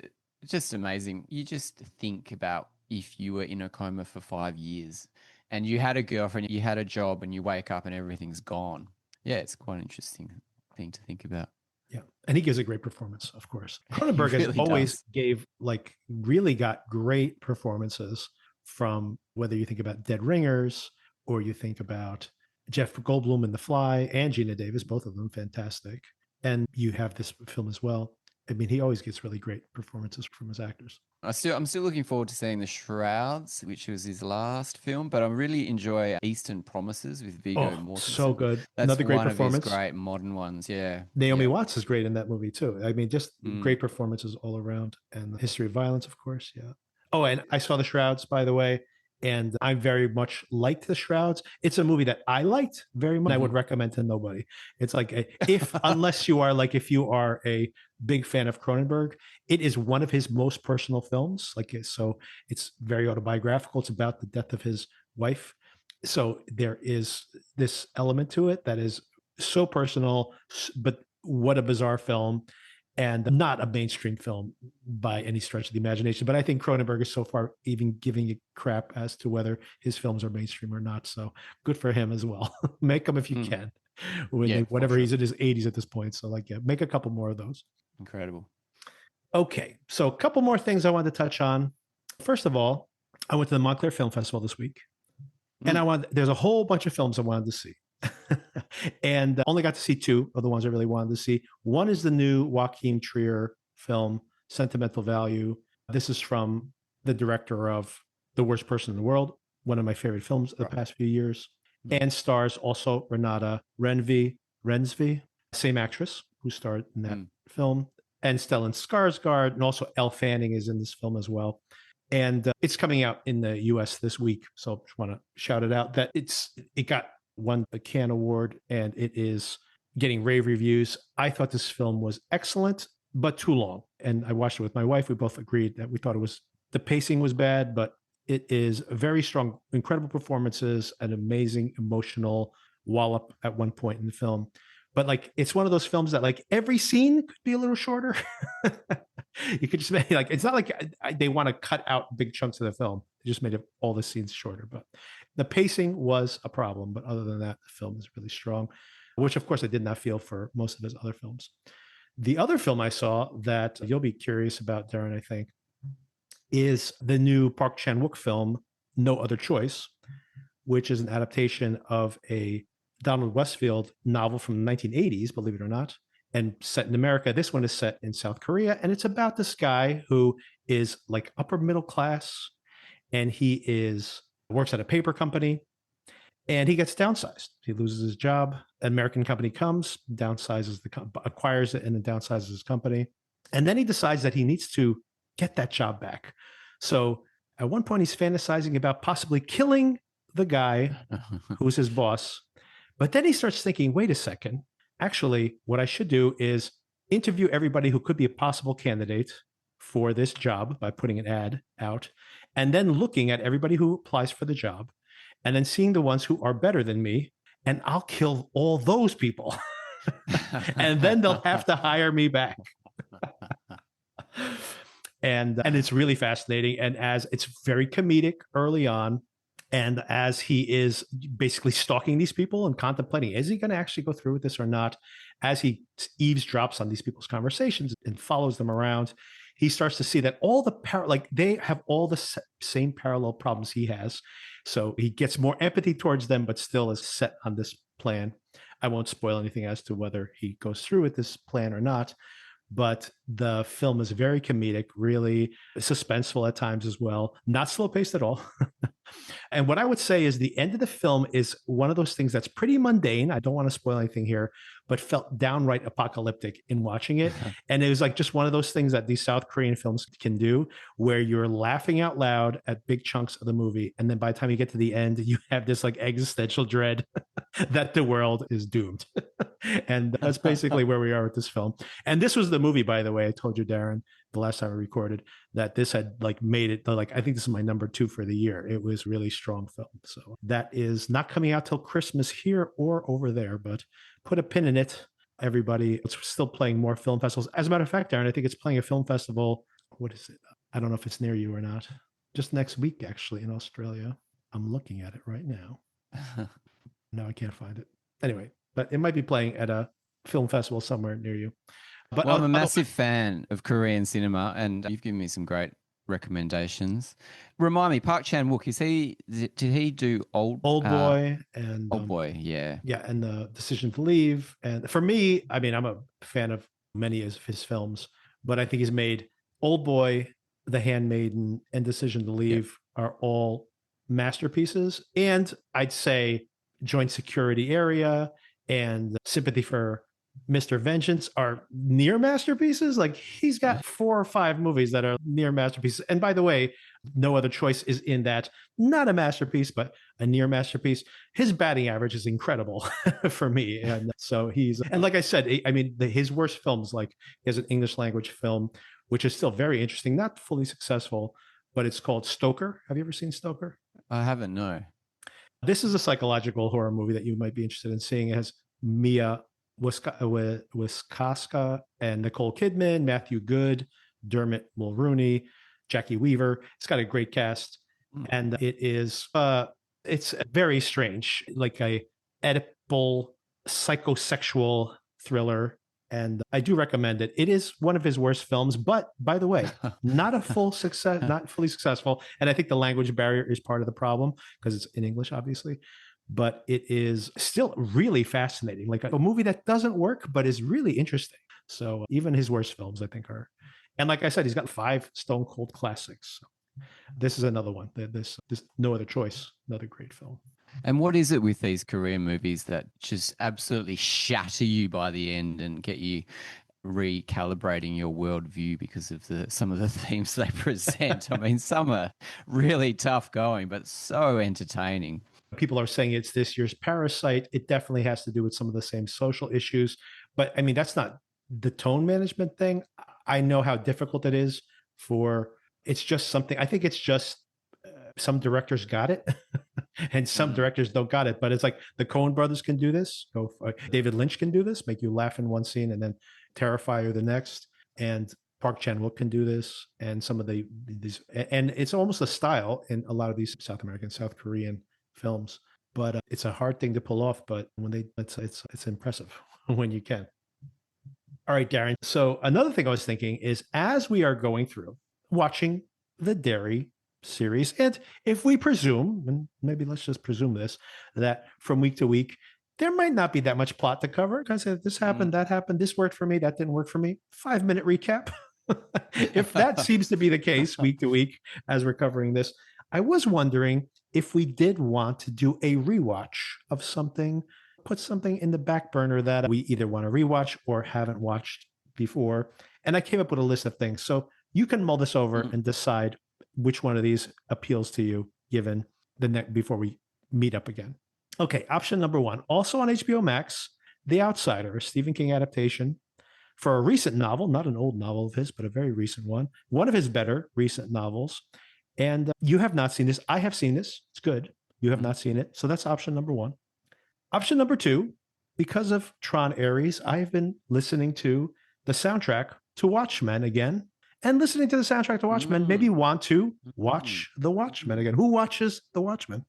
just amazing. You just think about if you were in a coma for 5 years and you had a girlfriend, you had a job, and you wake up and everything's gone. Yeah, it's quite an interesting thing to think about. Yeah. And he gives a great performance, of course. Cronenberg has always really got great performances, from whether you think about Dead Ringers or you think about Jeff Goldblum in The Fly and Gina Davis, both of them fantastic. And you have this film as well. I mean, he always gets really great performances from his actors. I'm still looking forward to seeing The Shrouds, which was his last film, but I really enjoy Eastern Promises with Viggo Mortensen. So good. That's another great one performance. Of his great modern ones, yeah. Naomi Watts is great in that movie too. I mean, just great performances all around. And The History of Violence, of course, yeah. Oh, and I saw The Shrouds, by the way, and I very much liked The Shrouds. It's a movie that I liked very much. I would recommend to nobody. It's like if you are a big fan of Cronenberg, it is one of his most personal films. So it's very autobiographical. It's about the death of his wife. So there is this element to it that is so personal, but what a bizarre film. And not a mainstream film by any stretch of the imagination. But I think Cronenberg is so far even giving a crap as to whether his films are mainstream or not. So good for him as well. Make them if you can. Whatever, he's in his 80s at this point. So make a couple more of those. Incredible. Okay, so a couple more things I wanted to touch on. First of all, I went to the Montclair Film Festival this week. And there's a whole bunch of films I wanted to see. And only got to see 2 of the ones I really wanted to see. One is the new Joachim Trier film, Sentimental Value. This is from the director of The Worst Person in the World, one of my favorite films of the past few years, and stars also Renata Rensvi, same actress who starred in that film, and Stellan Skarsgård, and also Elle Fanning is in this film as well. And it's coming out in the US this week. So just want to shout it out that it won the Cannes Award, and it is getting rave reviews. I thought this film was excellent, but too long. And I watched it with my wife. We both agreed that we thought the pacing was bad, but it is very strong, incredible performances, an amazing emotional wallop at one point in the film But like, it's one of those films that like every scene could be a little shorter. You could just make like, it's not like they want to cut out big chunks of the film. They just made all the scenes shorter. But the pacing was a problem. But other than that, the film is really strong, which of course I did not feel for most of his other films. The other film I saw that you'll be curious about, Darren, I think, is the new Park Chan-wook film, No Other Choice, which is an adaptation of a Donald Westfield novel from the 1980s, believe it or not, and set in America. This one is set in South Korea, and it's about this guy who is like upper middle class, and he works at a paper company, and he gets downsized. He loses his job. An American company comes, downsizes acquires it, and then downsizes his company. And then he decides that he needs to get that job back. So at one point, he's fantasizing about possibly killing the guy who's his boss. But then he starts thinking, wait a second, actually, what I should do is interview everybody who could be a possible candidate for this job by putting an ad out, and then looking at everybody who applies for the job, and then seeing the ones who are better than me, and I'll kill all those people. And then they'll have to hire me back. And it's really fascinating. And as it's very comedic early on, and as he is basically stalking these people and contemplating, is he going to actually go through with this or not? As he eavesdrops on these people's conversations and follows them around, he starts to see that all the they have all the same parallel problems he has. So he gets more empathy towards them, but still is set on this plan. I won't spoil anything as to whether he goes through with this plan or not. But the film is very comedic, really suspenseful at times as well, not slow paced at all. And what I would say is the end of the film is one of those things that's pretty mundane. I don't want to spoil anything here, but felt downright apocalyptic in watching it. And it was like just one of those things that these South Korean films can do, where you're laughing out loud at big chunks of the movie. And then by the time you get to the end, you have this like existential dread that the world is doomed. And that's basically where we are with this film. And this was the movie, by the way, I told you, Darren, the last time I recorded, that this had like made it like, I think this is my number 2 for the year. It was really strong film. So that is not coming out till Christmas here or over there, but put a pin in it, everybody. It's still playing more film festivals. As a matter of fact, Darren, I think it's playing a film festival. What is it? I don't know if it's near you or not. Just next week, actually, in Australia. I'm looking at it right now. No, I can't find it. Anyway, but it might be playing at a film festival somewhere near you. But well, I'm a massive fan of Korean cinema, and you've given me some great recommendations. Remind me, Park Chan-wook, did he do Old Boy and Old Boy? Yeah, and the Decision to Leave. And for me, I mean, I'm a fan of many of his films, but I think he's made Old Boy, The Handmaiden, and Decision to Leave are all masterpieces. And I'd say Joint Security Area and Sympathy for Mr. Vengeance are near masterpieces. Like he's got 4 or 5 movies that are near masterpieces. And by the way, No Other Choice is in that, not a masterpiece, but a near masterpiece. His batting average is incredible for me. And so and like I said, I mean, his worst films, like he has an English language film, which is still very interesting, not fully successful, but it's called Stoker. Have you ever seen Stoker? I haven't, no. This is a psychological horror movie that you might be interested in seeing. It has Mia Wasikowska and Nicole Kidman, Matthew Good, Dermot Mulrooney, Jackie Weaver. It's got a great cast, and it's very strange, like a Oedipal psychosexual thriller. And I do recommend it. It is one of his worst films, but by the way, not a full success, not fully successful. And I think the language barrier is part of the problem because it's in English, obviously. But it is still really fascinating, like a movie that doesn't work, but is really interesting. So even his worst films, I think, are, and like I said, he's got 5 stone cold classics. So this is another one. This No Other Choice, another great film. And what is it with these Korean movies that just absolutely shatter you by the end and get you recalibrating your worldview because of some of the themes they present? I mean, some are really tough going, but so entertaining. People are saying it's this year's Parasite. It definitely has to do with some of the same social issues. But I mean, that's not the tone management thing. I know how difficult it is it's just something, I think it's just some directors got it. And some directors don't got it, but it's like the Coen brothers can do this. David Lynch can do this, make you laugh in one scene and then terrify you the next. And Park Chan-wook can do this, and some of these, and it's almost a style in a lot of these South American, South Korean films. But it's a hard thing to pull off. But when it's impressive when you can. All right, Darren. So another thing I was thinking is, as we are going through watching the Derry series, and if we presume, and maybe let's just presume this, that from week to week, there might not be that much plot to cover, because if this happened, that happened, this worked for me, that didn't work for me. 5-minute recap. If that seems to be the case week to week as we're covering this, I was wondering if we did want to do a rewatch of something, put something in the back burner that we either want to rewatch or haven't watched before. And I came up with a list of things. So you can mull this over and decide which one of these appeals to you, given the next before we meet up again. Okay, option number one, also on HBO Max, The Outsider, a Stephen King adaptation for a recent novel, not an old novel of his, but a very recent one of his better recent novels. And you have not seen this. I have seen this. It's good. You have not seen it. So that's option number one. Option number two, because of Tron Ares, I have been listening to the soundtrack to Watchmen again, and listening to the soundtrack to Watchmen made me want to watch The Watchmen again. Who watches The Watchmen?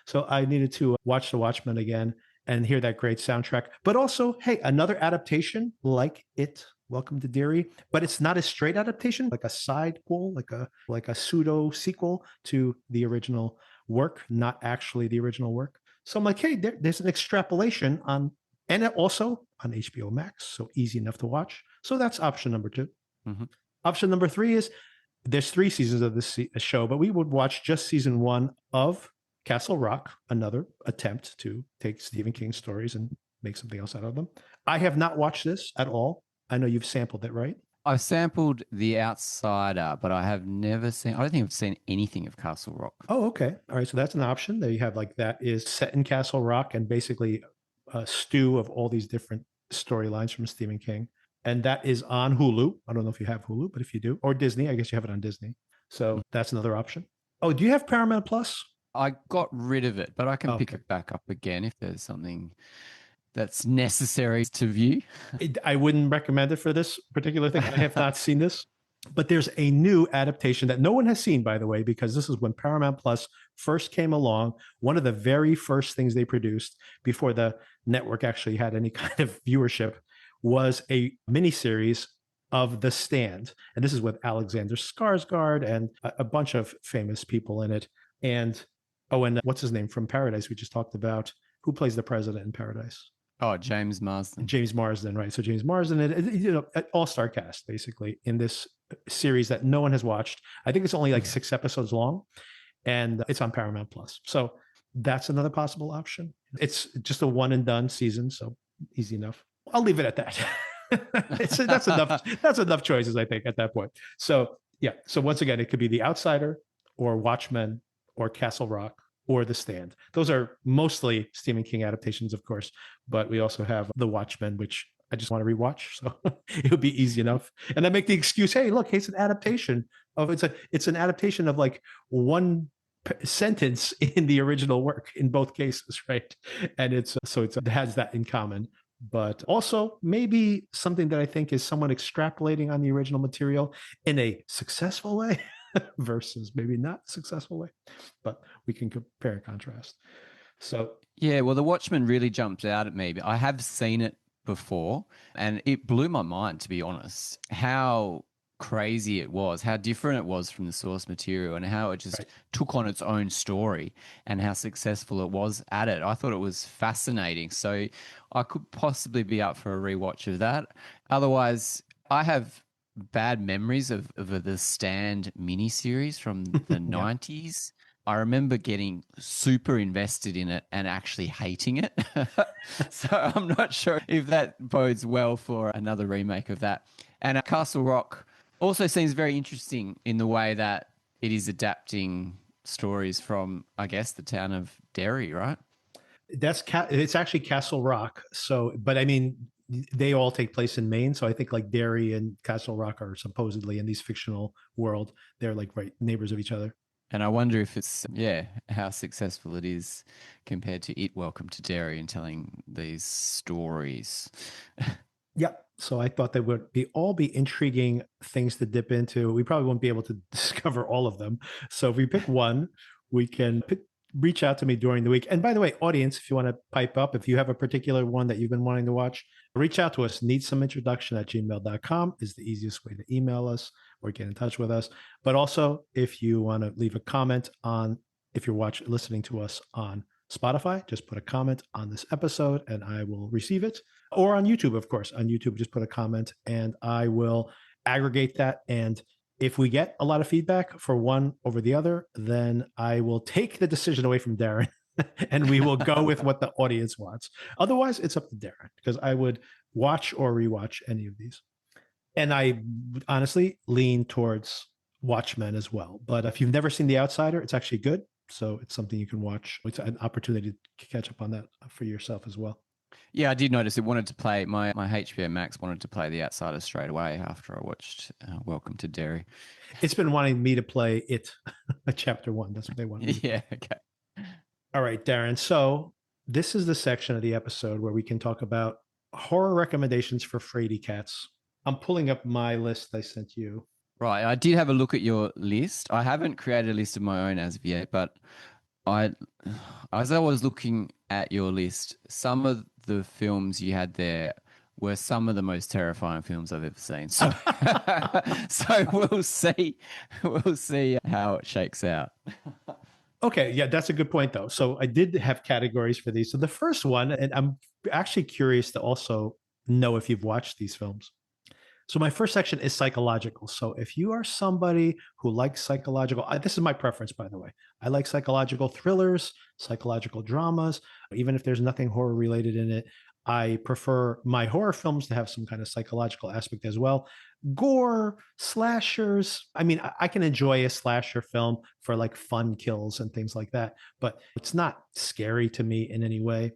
So I needed to watch The Watchmen again and hear that great soundtrack. But also, hey, another adaptation like it, Welcome to Derry, but it's not a straight adaptation, like a sidequel, like a pseudo sequel to the original work, not actually the original work. So I'm like, hey, there's an extrapolation on, and also on HBO Max, so easy enough to watch. So that's option number two. Option number three is there's 3 seasons of this show, but we would watch just season 1 of Castle Rock, another attempt to take Stephen King stories and make something else out of them. I have not watched this at all. I know you've sampled it, right? I've sampled The Outsider, but I have never seen, I don't think I've seen anything of Castle Rock. Oh, okay. All right. So that's an option. There you have, like, that is set in Castle Rock and basically a stew of all these different storylines from Stephen King. And that is on Hulu. I don't know if you have Hulu, but if you do, or Disney, I guess you have it on Disney. So that's another option. Oh, do you have Paramount Plus? I got rid of it, but I can pick it back up again if there's something that's necessary to view. I wouldn't recommend it for this particular thing. I have not seen this, but there's a new adaptation that no one has seen, by the way, because this is when Paramount Plus first came along. One of the very first things they produced before the network actually had any kind of viewership was a miniseries of The Stand. And this is with Alexander Skarsgård and a bunch of famous people in it. And, and what's his name from Paradise we just talked about? Who plays the president in Paradise? Oh, James Marsden. James Marsden, right? So James Marsden, an all-star cast, basically, in this series that no one has watched. I think it's only like 6 episodes long, and it's on Paramount Plus. So that's another possible option. It's just a one and done season, so easy enough. I'll leave it at that. That's enough. That's enough choices, I think, at that point. So yeah. So once again, it could be The Outsider, or Watchmen, or Castle Rock, or The Stand. Those are mostly Stephen King adaptations, of course, but we also have The Watchmen, which I just want to rewatch. So it would be easy enough. And I make the excuse, hey, look, it's an adaptation of it's an adaptation of like one sentence in the original work in both cases, right? And it has that in common. But also maybe something that I think is someone extrapolating on the original material in a successful way versus maybe not successful way, but we can compare and contrast. So yeah, well, The Watchmen really jumped out at me. I have seen it before, and it blew my mind, to be honest, how crazy it was, how different it was from the source material, and how it just took on its own story, and how successful it was at it. I thought it was fascinating. So I could possibly be up for a rewatch of that. Otherwise, I have bad memories of the Stand miniseries from the 90s. I remember getting super invested in it and actually hating it. So I'm not sure if that bodes well for another remake of that. And Castle Rock also seems very interesting in the way that it is adapting stories from, I guess, the town of Derry, right? It's actually Castle Rock. So, but I mean, they all take place in Maine. So I think like Derry and Castle Rock are supposedly in these fictional world. They're like neighbors of each other. And I wonder if it's, yeah, how successful it is compared to It Welcome to Derry and telling these stories. Yeah. So I thought they would all be intriguing things to dip into. We probably won't be able to discover all of them. So if we pick one, we can reach out to me during the week. And by the way, audience, if you want to pipe up, if you have a particular one that you've been wanting to watch, reach out to us. Needssomeintroduction@gmail.com is the easiest way to email us or get in touch with us. But also, if you want to leave a comment on, if you're listening to us on Spotify, just put a comment on this episode and I will receive it. Or on YouTube, of course. On YouTube, just put a comment and I will aggregate that. And if we get a lot of feedback for one over the other, then I will take the decision away from Darren and we will go with what the audience wants. Otherwise, it's up to Darren because I would watch or rewatch any of these. And I honestly lean towards Watchmen as well. But if you've never seen The Outsider, it's actually good. So it's something you can watch. It's an opportunity to catch up on that for yourself as well. Yeah, I did notice it wanted to play, my HBO Max wanted to play The Outsider straight away after I watched Welcome to Derry. It's been wanting me to play it, chapter 1. That's what they want. Yeah, okay. All right, Darren. So this is the section of the episode where we can talk about horror recommendations for fraidy cats. I'm pulling up my list I sent you. Right, I did have a look at your list. I haven't created a list of my own as of yet, but as I was looking at your list, some of the films you had there were some of the most terrifying films I've ever seen. So, so we'll see how it shakes out. Okay, yeah, that's a good point, though. So I did have categories for these. So the first one, and I'm actually curious to also know if you've watched these films. So my first section is psychological. So if you are somebody who likes psychological, this is my preference, by the way. I like psychological thrillers, psychological dramas, even if there's nothing horror related in it. I prefer my horror films to have some kind of psychological aspect as well. Gore, slashers. I mean, I can enjoy a slasher film for like fun kills and things like that, but it's not scary to me in any way.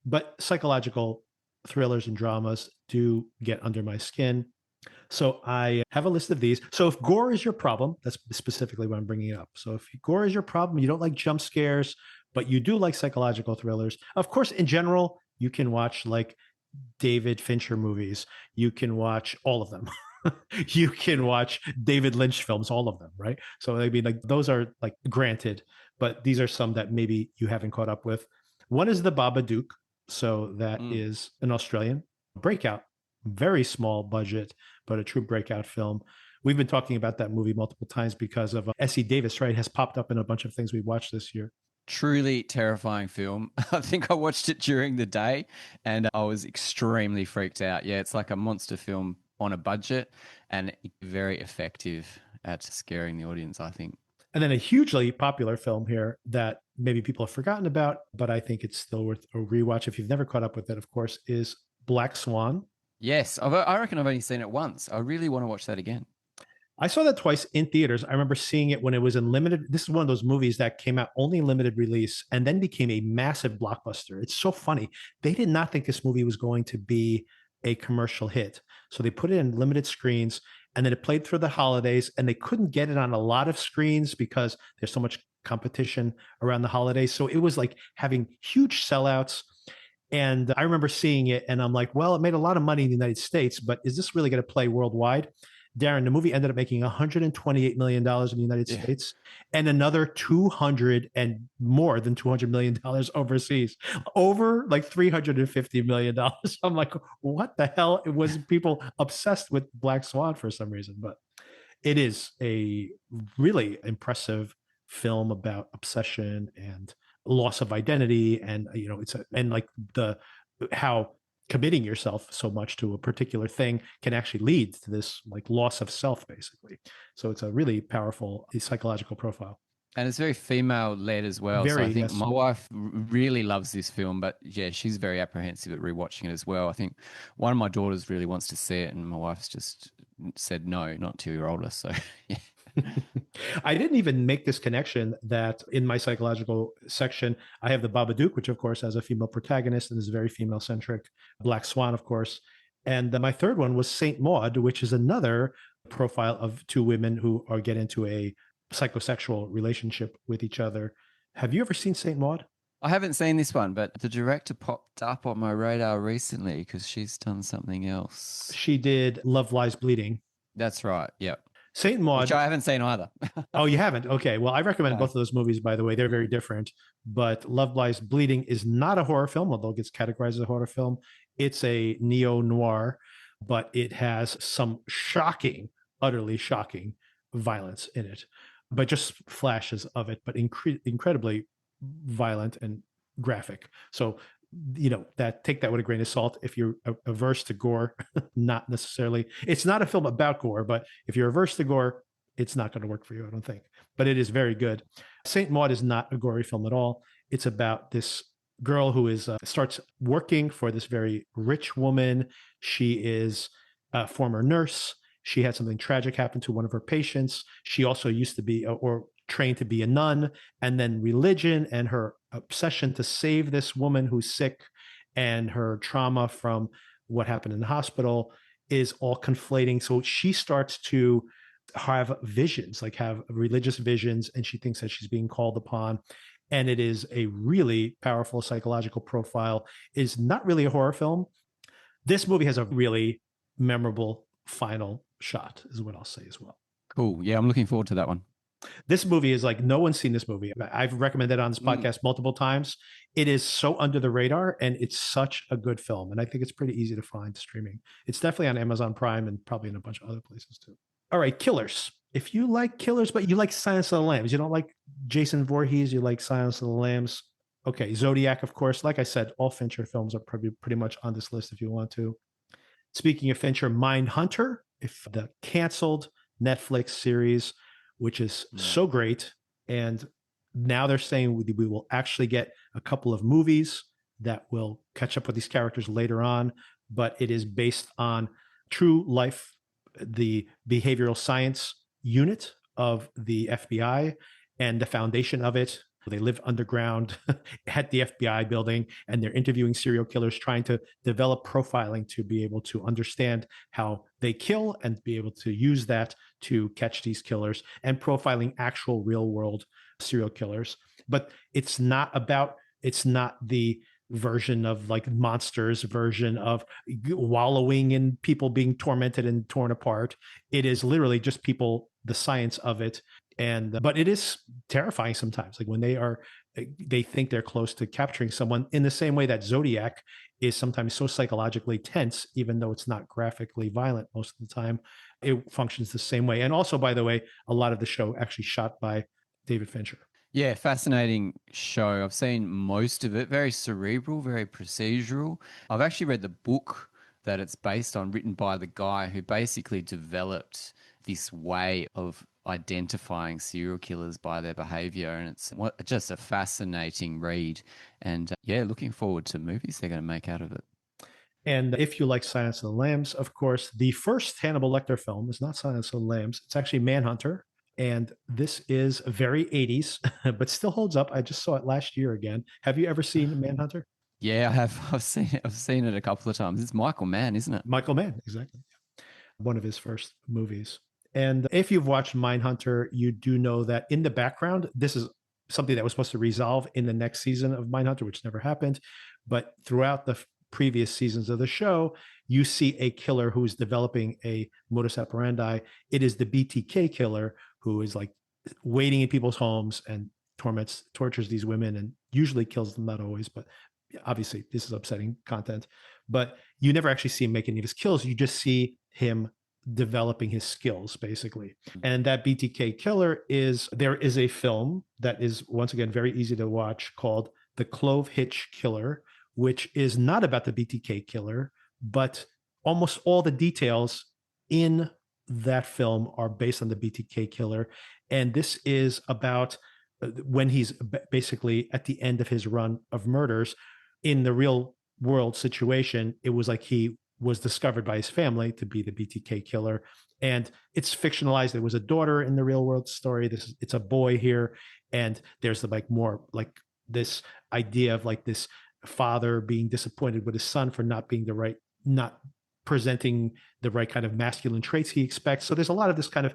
But psychological thrillers and dramas do get under my skin. So I have a list of these. So if gore is your problem, that's specifically what I'm bringing it up. So if gore is your problem, you don't like jump scares, but you do like psychological thrillers. Of course, in general, you can watch like David Fincher movies. You can watch all of them. You can watch David Lynch films, all of them, right? So I mean, like those are like granted, but these are some that maybe you haven't caught up with. One is The Babadook. So that is an Australian breakout, very small budget, but a true breakout film. We've been talking about that movie multiple times because of Essie Davis, right? Has popped up in a bunch of things we watched this year. Truly terrifying film. I think I watched it during the day and I was extremely freaked out. Yeah, it's like a monster film on a budget and very effective at scaring the audience, I think. And then a hugely popular film here that maybe people have forgotten about, but I think it's still worth a rewatch if you've never caught up with it, of course, is Black Swan. Yes, I reckon I've only seen it once. I really want to watch that again. I saw that twice in theaters. I remember seeing it when it was in limited. This is one of those movies that came out only in limited release and then became a massive blockbuster. It's so funny. They did not think this movie was going to be a commercial hit. So they put it in limited screens and then it played through the holidays and they couldn't get it on a lot of screens because there's so much competition around the holidays. So it was like having huge sellouts. And I remember seeing it and I'm like, well, it made a lot of money in the United States, but is this really going to play worldwide? Darren, the movie ended up making $128 million in the United States and another 200 and more than $200 million overseas, over like $350 million. I'm like, what the hell? It was people obsessed with Black Swan for some reason, but it is a really impressive film about obsession and loss of identity. And, you know, and like how committing yourself so much to a particular thing can actually lead to this like loss of self, basically. So it's a really powerful psychological profile. And it's very female led as well. Very, so I think yes. my wife really loves this film, but yeah, she's very apprehensive at rewatching it as well. I think one of my daughters really wants to see it, and my wife's just said no, not till you're older. So yeah. I didn't even make this connection that in my psychological section, I have The Babadook, which of course has a female protagonist and is very female centric. Black Swan, of course. And my third one was Saint Maud, which is another profile of two women who get into a psychosexual relationship with each other. Have you ever seen Saint Maud? I haven't seen this one, but the director popped up on my radar recently because she's done something else. She did Love Lies Bleeding. That's right. Yep. Saint Maud. Which I haven't seen either. Oh, you haven't? Okay. Well, I recommend No. both of those movies, by the way. They're very different. But Love Lies Bleeding is not a horror film, although it gets categorized as a horror film. It's a neo-noir, but it has some shocking, utterly shocking violence in it. But just flashes of it, but incredibly violent and graphic. So, that take that with a grain of salt. If you're averse to gore, not necessarily. It's not a film about gore, but if you're averse to gore, it's not going to work for you, I don't think. But it is very good. Saint Maud is not a gory film at all. It's about this girl who starts working for this very rich woman. She is a former nurse. She had something tragic happen to one of her patients. She also used to be or trained to be a nun, and then religion and her obsession to save this woman who's sick and her trauma from what happened in the hospital is all conflating. So she starts to have visions, like have religious visions, and she thinks that she's being called upon. And it is a really powerful psychological profile. It's not really a horror film. This movie has a really memorable final shot, is what I'll say as well. Cool. Yeah, I'm looking forward to that one. This movie is like, no one's seen this movie. I've recommended it on this podcast multiple times. It is so under the radar, and it's such a good film. And I think it's pretty easy to find streaming. It's definitely on Amazon Prime and probably in a bunch of other places too. All right, killers. If you like killers, but you like Silence of the Lambs, you don't like Jason Voorhees, you like Silence of the Lambs. Okay, Zodiac, of course. Like I said, all Fincher films are probably pretty much on this list if you want to. Speaking of Fincher, Mindhunter, if the canceled Netflix series, which is so great. And now they're saying we will actually get a couple of movies that will catch up with these characters later on, but it is based on true life, the behavioral science unit of the FBI and the foundation of it. They live underground at the FBI building, and they're interviewing serial killers, trying to develop profiling to be able to understand how they kill and be able to use that to catch these killers, and profiling actual real world serial killers. But it's not the version of like Monsters version of wallowing in people being tormented and torn apart. It is literally just people, the science of it. But it is terrifying sometimes, like when they think they're close to capturing someone, in the same way that Zodiac is sometimes so psychologically tense, even though it's not graphically violent most of the time. It functions the same way. And also, by the way, a lot of the show actually shot by David Fincher. Yeah, fascinating show. I've seen most of it. Very cerebral, very procedural. I've actually read the book that it's based on, written by the guy who basically developed this way of identifying serial killers by their behavior. And it's just a fascinating read. And looking forward to movies they're going to make out of it. And if you like Silence of the Lambs, of course, the first Hannibal Lecter film is not Silence of the Lambs. It's actually Manhunter. And this is very 80s, but still holds up. I just saw it last year again. Have you ever seen Manhunter? Yeah, I have. I've seen it a couple of times. It's Michael Mann, isn't it? Michael Mann, exactly. One of his first movies. And if you've watched Mindhunter, you do know that in the background, this is something that was supposed to resolve in the next season of Mindhunter, which never happened. But throughout the previous seasons of the show, you see a killer who's developing a modus operandi. It is the BTK killer, who is like waiting in people's homes and tortures these women and usually kills them, not always, but obviously this is upsetting content. But you never actually see him make any of his kills. You just see him developing his skills, basically. And that BTK killer there is a film that is, once again, very easy to watch, called The Clove Hitch Killer, which is not about the BTK killer, but almost all the details in that film are based on the BTK killer. And this is about when he's basically at the end of his run of murders. In the real world situation, it was like he was discovered by his family to be the BTK killer. And it's fictionalized. There was a daughter in the real world story. It's a boy here. And there's more like this idea of like this father being disappointed with his son for not presenting the right kind of masculine traits he expects. So there's a lot of this kind of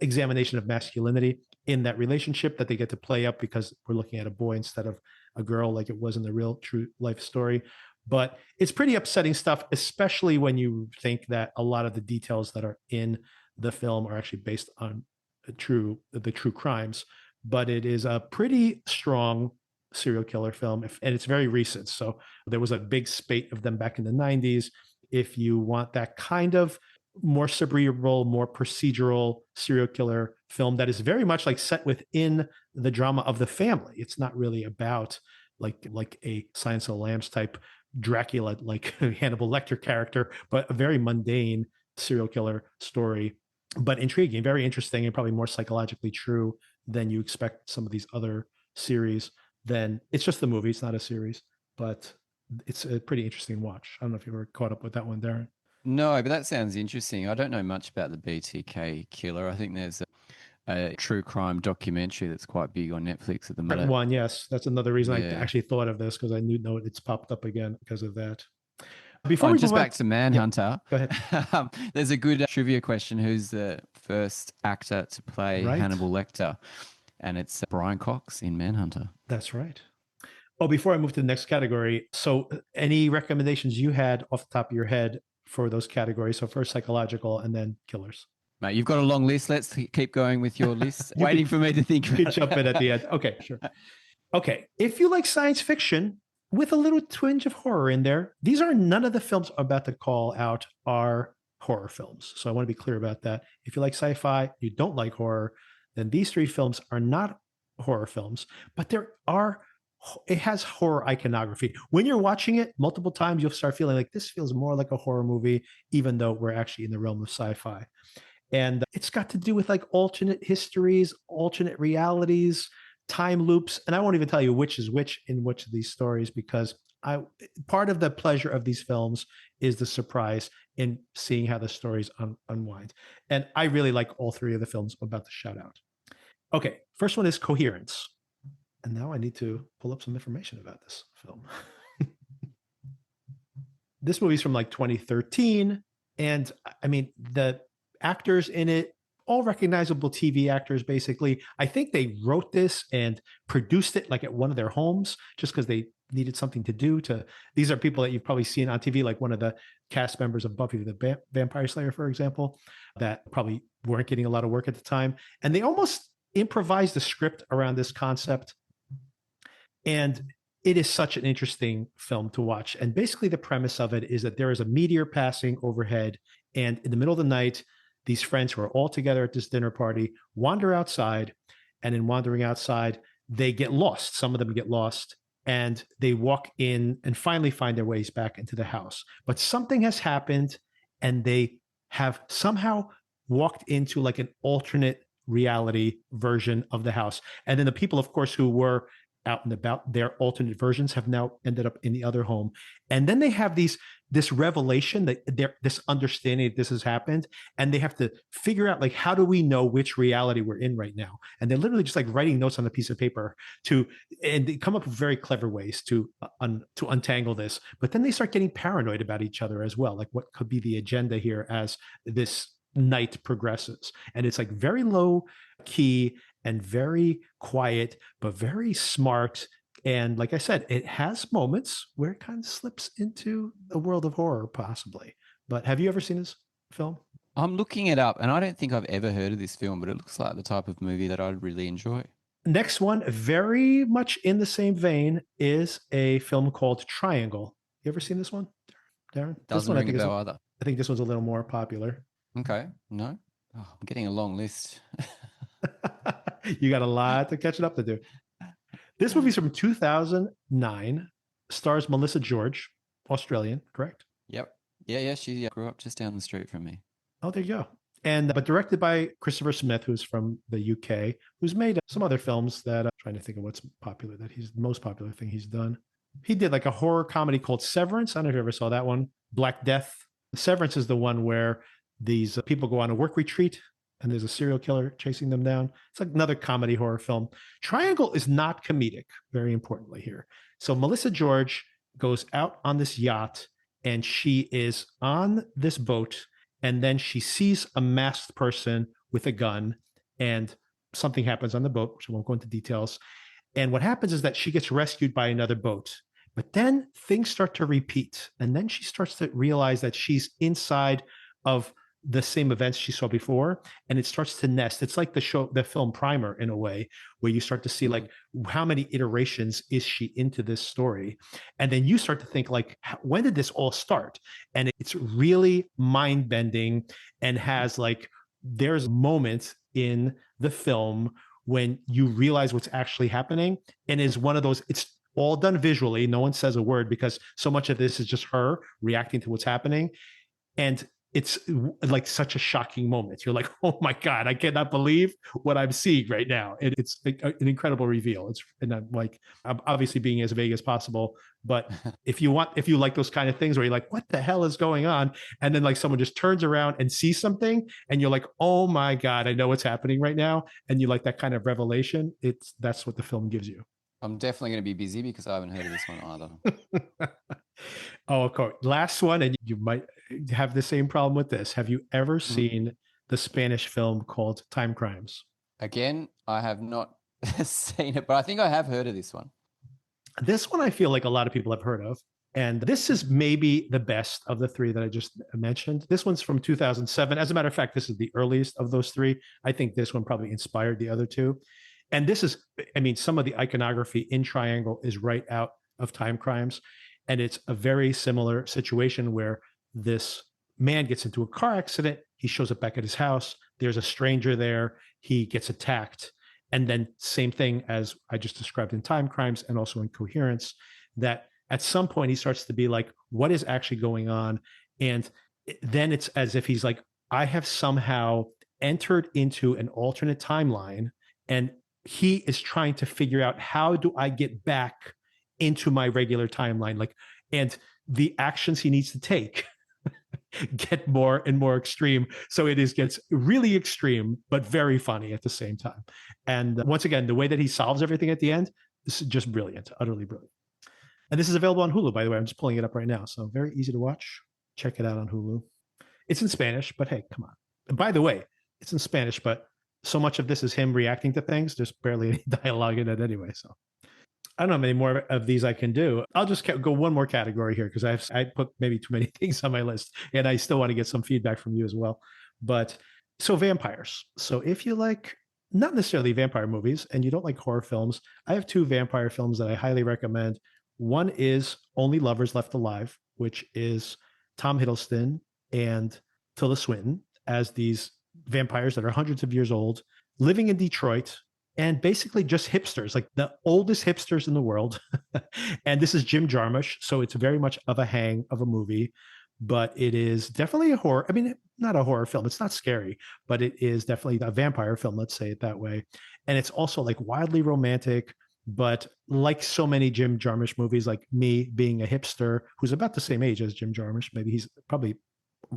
examination of masculinity. in that relationship that they get to play up because we're looking at a boy instead of a girl like it was in the real true life story. But it's pretty upsetting stuff, especially when you think that a lot of the details that are in the film are actually based on the true crimes. But it is a pretty strong serial killer film, and it's very recent. So there was a big spate of them back in the 90s. If you want that kind of more cerebral, more procedural serial killer film that is very much like set within the drama of the family. It's not really about like a Silence of the Lambs type Dracula, like Hannibal Lecter character, but a very mundane serial killer story, but intriguing, very interesting, and probably more psychologically true than you expect some of these other series. Then it's just the movie, it's not a series, but it's a pretty interesting watch. I don't know if you were caught up with that one, Darren. No, but that sounds interesting. I don't know much about the BTK killer. I think there's a true crime documentary that's quite big on Netflix at the moment. One, yes, that's another reason I Yeah. actually thought of this, because I knew it's popped up again because of that. Before Oh, we just move on, back to Manhunter. go ahead. There's a good trivia question. Who's the first actor to play Right. Hannibal Lecter? And it's Brian Cox in Manhunter. That's right. Oh, before I move to the next category, so any recommendations you had off the top of your head for those categories? So first psychological and then killers. Mate, you've got a long list. Let's keep going with your list. You Waiting could- for me to think You about could jump in at the end. Okay, sure. Okay, if you like science fiction with a little twinge of horror in there, these are none of the films I'm about to call out are horror films. So I want to be clear about that. If you like sci-fi, you don't like horror, then these three films are not horror films, but it has horror iconography. When you're watching it multiple times, you'll start feeling like this feels more like a horror movie, even though we're actually in the realm of sci-fi. And it's got to do with like alternate histories, alternate realities, time loops. And I won't even tell you which is which in which of these stories, because part of the pleasure of these films is the surprise in seeing how the stories unwind. And I really like all three of the films I'm about to shout out. Okay, first one is Coherence. And now I need to pull up some information about this film. This movie's from like 2013. And I mean, the actors in it, all recognizable TV actors, basically. I think they wrote this and produced it like at one of their homes just because they needed something to do. These are people that you've probably seen on TV, like one of the cast members of Buffy the Vampire Slayer, for example, that probably weren't getting a lot of work at the time. And they almost improvised the script around this concept. And it is such an interesting film to watch. And basically the premise of it is that there is a meteor passing overhead, and in the middle of the night, these friends who are all together at this dinner party wander outside, and in wandering outside, they get lost. Some of them get lost, and they walk in and finally find their ways back into the house. But something has happened, and they have somehow walked into like an alternate reality version of the house. And then the people, of course, who were out and about, their alternate versions have now ended up in the other home. And then they have this revelation that this understanding that this has happened, and they have to figure out, like, how do we know which reality we're in right now? And they're literally just like writing notes on a piece of paper and they come up with very clever ways to untangle this. But then they start getting paranoid about each other as well. Like, what could be the agenda here as this night progresses? And it's like very low key and very quiet, but very smart. And like I said, it has moments where it kind of slips into a world of horror, possibly. But have you ever seen this film? I'm looking it up, and I don't think I've ever heard of this film, but it looks like the type of movie that I'd really enjoy. Next one, very much in the same vein, is a film called Triangle. You ever seen this one, Darren? Doesn't ring a bell either. I think this one's a little more popular. Okay, no? Oh, I'm getting a long list. You got a lot to catch it up to do. This movie's from 2009, stars Melissa George, Australian, correct? Yep. Yeah, she grew up just down the street from me. Oh, there you go. But directed by Christopher Smith, who's from the UK, who's made some other films that I'm trying to think of what's popular, that he's the most popular thing he's done. He did like a horror comedy called Severance. I don't know if you ever saw that one. Black Death. Severance is the one where these people go on a work retreat and there's a serial killer chasing them down. It's like another comedy horror film. Triangle is not comedic, very importantly here. So Melissa George goes out on this yacht, and she is on this boat, and then she sees a masked person with a gun, and something happens on the boat, which I won't go into details. And what happens is that she gets rescued by another boat. But then things start to repeat. And then she starts to realize that she's inside of the same events she saw before, and it starts to nest. It's like the film Primer in a way, where you start to see like how many iterations is she into this story, and then you start to think like, when did this all start? And it's really mind bending, and has like, there's moments in the film when you realize what's actually happening, and is one of those. It's all done visually. No one says a word because so much of this is just her reacting to what's happening, and it's like such a shocking moment. You're like, oh my God, I cannot believe what I'm seeing right now. It's an incredible reveal. And I'm like, I'm obviously being as vague as possible, but if you like those kind of things where you're like, what the hell is going on? And then like someone just turns around and sees something and you're like, oh my God, I know what's happening right now. And you like that kind of revelation. That's what the film gives you. I'm definitely going to be busy because I haven't heard of this one either. Oh, of course. Last one, and you might have the same problem with this. Have you ever seen the Spanish film called Time Crimes? Again, I have not seen it, but I think I have heard of this one. This one I feel like a lot of people have heard of. And this is maybe the best of the three that I just mentioned. This one's from 2007. As a matter of fact, this is the earliest of those three. I think this one probably inspired the other two. And this is, I mean, some of the iconography in Triangle is right out of Time Crimes. And it's a very similar situation where this man gets into a car accident. He shows up back at his house. There's a stranger there. He gets attacked. And then same thing as I just described in Time Crimes and also in Coherence, that at some point he starts to be like, what is actually going on? And then it's as if he's like, I have somehow entered into an alternate timeline, and he is trying to figure out, how do I get back into my regular timeline? Like, and the actions he needs to take get more and more extreme. So gets really extreme, but very funny at the same time. And once again, the way that he solves everything at the end is just brilliant, utterly brilliant. And this is available on Hulu, by the way. I'm just pulling it up right now. So very easy to watch. Check it out on Hulu. It's in Spanish, but hey, come on. And by the way, it's in Spanish, but so much of this is him reacting to things. There's barely any dialogue in it anyway. So I don't know how many more of these I can do. I'll just go one more category here because I put maybe too many things on my list, and I still want to get some feedback from you as well. But so vampires. So if you like not necessarily vampire movies and you don't like horror films, I have two vampire films that I highly recommend. One is Only Lovers Left Alive, which is Tom Hiddleston and Tilda Swinton as these vampires that are hundreds of years old, living in Detroit, and basically just hipsters, like the oldest hipsters in the world. And this is Jim Jarmusch, so it's very much of a hang of a movie, but it is definitely a horror. I mean, not a horror film. It's not scary, but it is definitely a vampire film, let's say it that way. And it's also like wildly romantic, but like so many Jim Jarmusch movies, like me being a hipster who's about the same age as Jim Jarmusch, maybe he's probably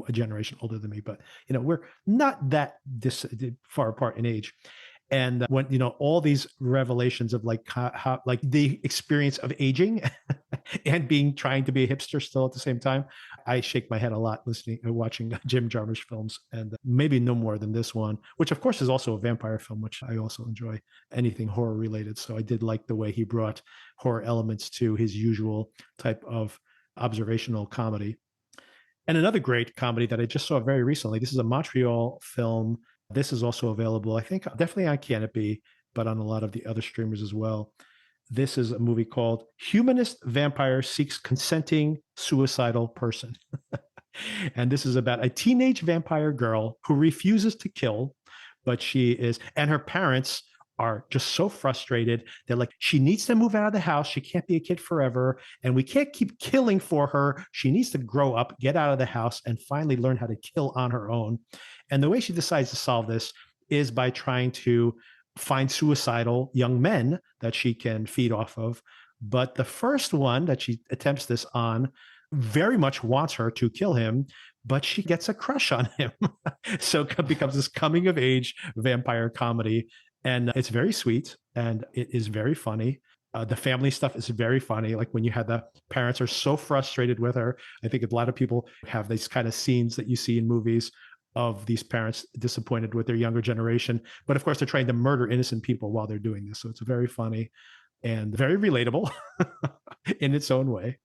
a generation older than me, but we're not that far apart in age. And when all these revelations of like how like the experience of aging and trying to be a hipster still at the same time, I shake my head a lot listening and watching Jim Jarmusch films, and maybe no more than this one, which of course is also a vampire film, which I also enjoy, anything horror related. So I did like the way he brought horror elements to his usual type of observational comedy. And another great comedy that I just saw very recently, this is a Montreal film. This is also available, I think, definitely on Canopy, but on a lot of the other streamers as well. This is a movie called Humanist Vampire Seeks Consenting Suicidal Person. And this is about a teenage vampire girl who refuses to kill, but and her parents are just so frustrated. They're like, she needs to move out of the house. She can't be a kid forever. And we can't keep killing for her. She needs to grow up, get out of the house, and finally learn how to kill on her own. And the way she decides to solve this is by trying to find suicidal young men that she can feed off of. But the first one that she attempts this on very much wants her to kill him, but she gets a crush on him. So it becomes this coming of age vampire comedy. And it's very sweet and it is very funny. The family stuff is very funny. Like when you had the parents are so frustrated with her. I think a lot of people have these kind of scenes that you see in movies of these parents disappointed with their younger generation. But of course, they're trying to murder innocent people while they're doing this. So it's very funny and very relatable in its own way.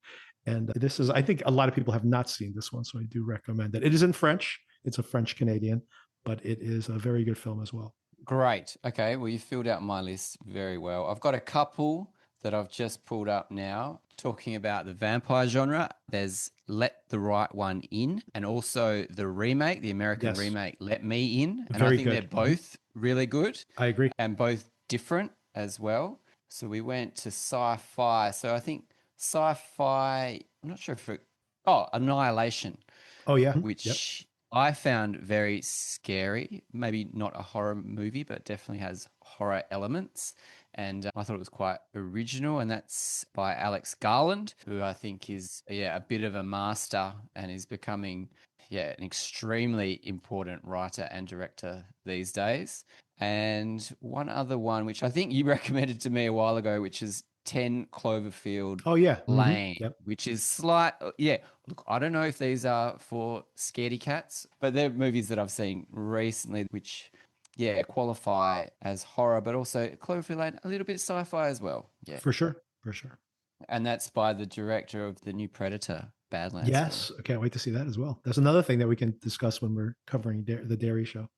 And this is, I think a lot of people have not seen this one, so I do recommend it. It is in French. It's a French Canadian, but it is a very good film as well. Great. Okay. Well, you filled out my list very well. I've got a couple that I've just pulled up now talking about the vampire genre. There's Let the Right One In, and also the remake, the American remake, Let Me In. And I think they're both really good. I agree. And both different as well. So we went to Sci-Fi. So I think Sci-Fi, I'm not sure if Annihilation. Oh, yeah. Which I found very scary. Maybe not a horror movie, but definitely has horror elements. And I thought it was quite original. And that's by Alex Garland, who I think is, a bit of a master and is becoming, an extremely important writer and director these days. And one other one, which I think you recommended to me a while ago, which is 10 Cloverfield Lane, which is look, I don't know if these are for scaredy cats, but they're movies that I've seen recently, which, qualify as horror, but also Cloverfield Lane, a little bit sci-fi as well. Yeah, for sure. And that's by the director of the new Predator, Badlands. Yes, I can't wait to see that as well. That's another thing that we can discuss when we're covering the Derry show.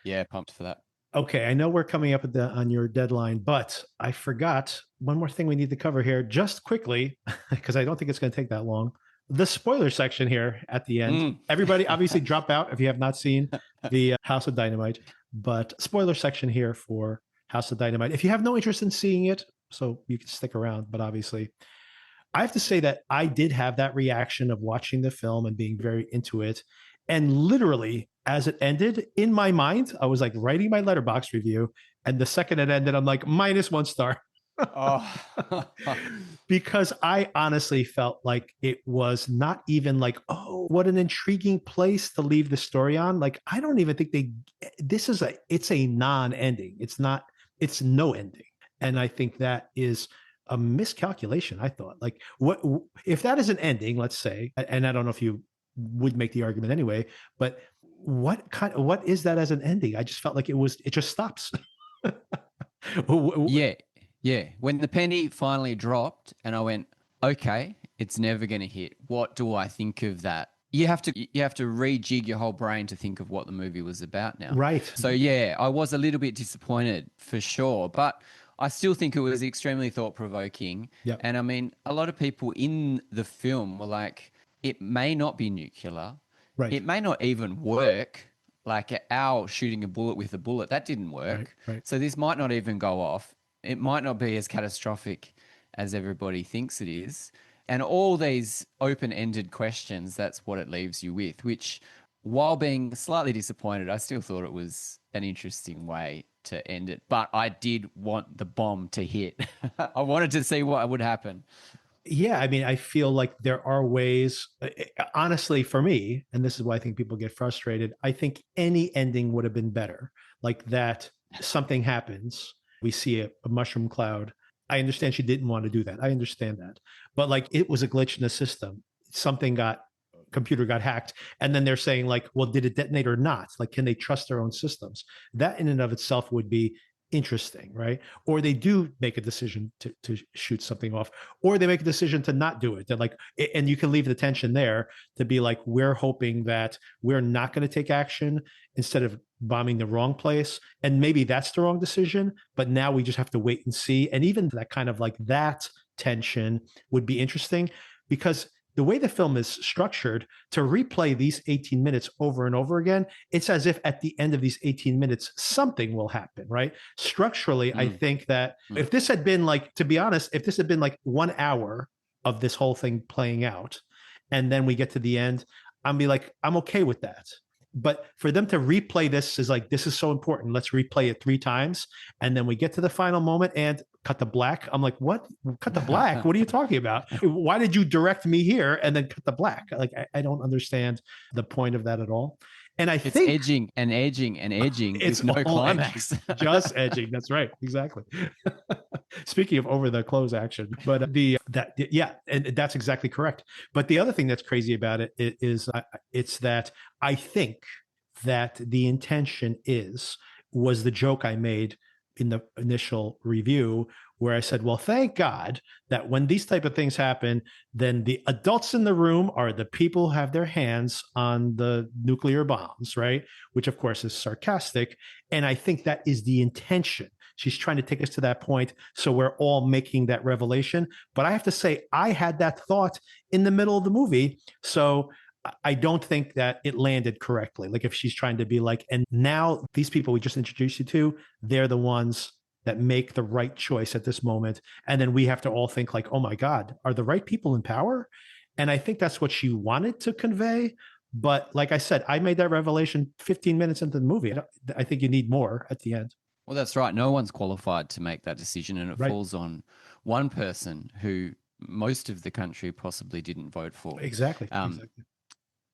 Yeah, pumped for that. Okay, I know we're coming up on your deadline, but I forgot one more thing we need to cover here just quickly, because I don't think it's going to take that long. The spoiler section here at the end. Everybody obviously drop out if you have not seen the House of Dynamite, but spoiler section here for House of Dynamite. If you have no interest in seeing it, so you can stick around, but obviously I have to say that I did have that reaction of watching the film and being very into it. And literally, as it ended, in my mind, I was like writing my Letterboxd review. And the second it ended, I'm like, -1 star. Because I honestly felt like it was not even like, oh, what an intriguing place to leave the story on. Like, I don't even think it's a non-ending. It's no ending. And I think that is a miscalculation. I thought, like, what if that is an ending, let's say, and I don't know if you would make the argument anyway, but what is that as an ending? I just felt like it just stops. Yeah. When the penny finally dropped and I went, okay, it's never going to hit. What do I think of that? You have to rejig your whole brain to think of what the movie was about now. Right. So I was a little bit disappointed for sure, but I still think it was extremely thought-provoking. Yep. And I mean, a lot of people in the film were like, it may not be nuclear. Right. It may not even work. Like an owl shooting a bullet with a bullet, that didn't work. Right. So this might not even go off. It might not be as catastrophic as everybody thinks it is. And all these open-ended questions, that's what it leaves you with, which, while being slightly disappointed, I still thought it was an interesting way to end it. But I did want the bomb to hit. I wanted to see what would happen. Yeah, I mean, I feel like there are ways, honestly, for me, and this is why I think people get frustrated, I think any ending would have been better. Like that something happens, we see a mushroom cloud. I understand she didn't want to do that. I understand that. But like it was a glitch in the system. Computer got hacked. And then they're saying like, well, did it detonate or not? Like, can they trust their own systems? That in and of itself would be interesting, right? Or they do make a decision to shoot something off, or they make a decision to not do it. They're like, and you can leave the tension there to be like, we're hoping that we're not going to take action instead of bombing the wrong place. And maybe that's the wrong decision, but now we just have to wait and see. And even that kind of like that tension would be interesting, because the way the film is structured, to replay these 18 minutes over and over again, it's as if at the end of these 18 minutes, something will happen, right? Structurally, I think that if this had been like, to be honest, if this had been like 1 hour of this whole thing playing out, and then we get to the end, I'd be like, I'm okay with that. But for them to replay this is like, this is so important. Let's replay it 3 times. And then we get to the final moment and cut the black. I'm like, what? Cut the black? What are you talking about? Why did you direct me here and then cut the black? Like, I don't understand the point of that at all. And I think edging and edging and edging. It's no climax. Edging, just edging. That's right. Exactly. Speaking of over the close action, but and that's exactly correct. But the other thing that's crazy about it is it's that I think that the intention was the joke I made in the initial review, where I said, well, thank God that when these type of things happen, then the adults in the room are the people who have their hands on the nuclear bombs, right? Which of course is sarcastic. And I think that is the intention. She's trying to take us to that point. So we're all making that revelation. But I have to say, I had that thought in the middle of the movie. So I don't think that it landed correctly. Like if she's trying to be like, and now these people we just introduced you to, they're the ones that make the right choice at this moment. And then we have to all think like, oh my God, are the right people in power? And I think that's what she wanted to convey. But like I said, I made that revelation 15 minutes into the movie. I think you need more at the end. Well, that's right. No one's qualified to make that decision, and it Right. falls on one person who most of the country possibly didn't vote for. Exactly. Exactly.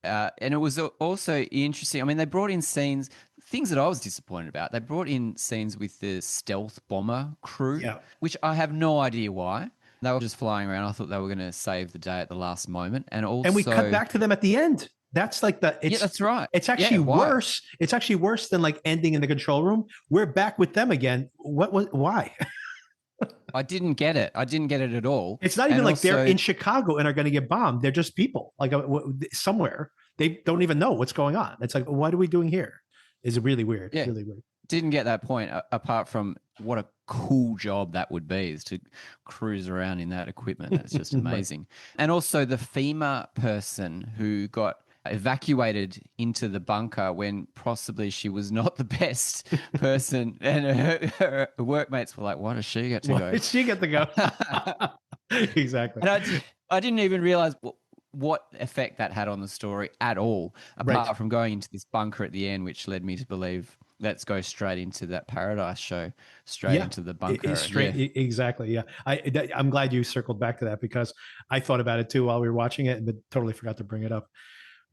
And it was also interesting. I mean, they brought in things that I was disappointed about. They brought in scenes with the stealth bomber crew, which I have no idea why. They were just flying around. I thought they were going to save the day at the last moment. And we cut back to them at the end. That's like yeah, that's right. It's actually worse. It's actually worse than like ending in the control room. We're back with them again. Why? I didn't get it. I didn't get it at all. It's not even like they're in Chicago and are going to get bombed. They're just people like somewhere. They don't even know what's going on. It's like, what are we doing here? It's really weird. Yeah. Really weird. Didn't get that point apart from what a cool job that would be, is to cruise around in that equipment. That's just amazing. Right. And also the FEMA person who got evacuated into the bunker when possibly she was not the best person, and her workmates were like, why does she get to go? Why did she get to go? Exactly. And I didn't even realize what effect that had on the story at all, apart from going into this bunker at the end, which led me to believe, let's go straight into that Paradise show, straight into the bunker. Exactly. Yeah. I'm glad you circled back to that, because I thought about it too while we were watching it, but totally forgot to bring it up.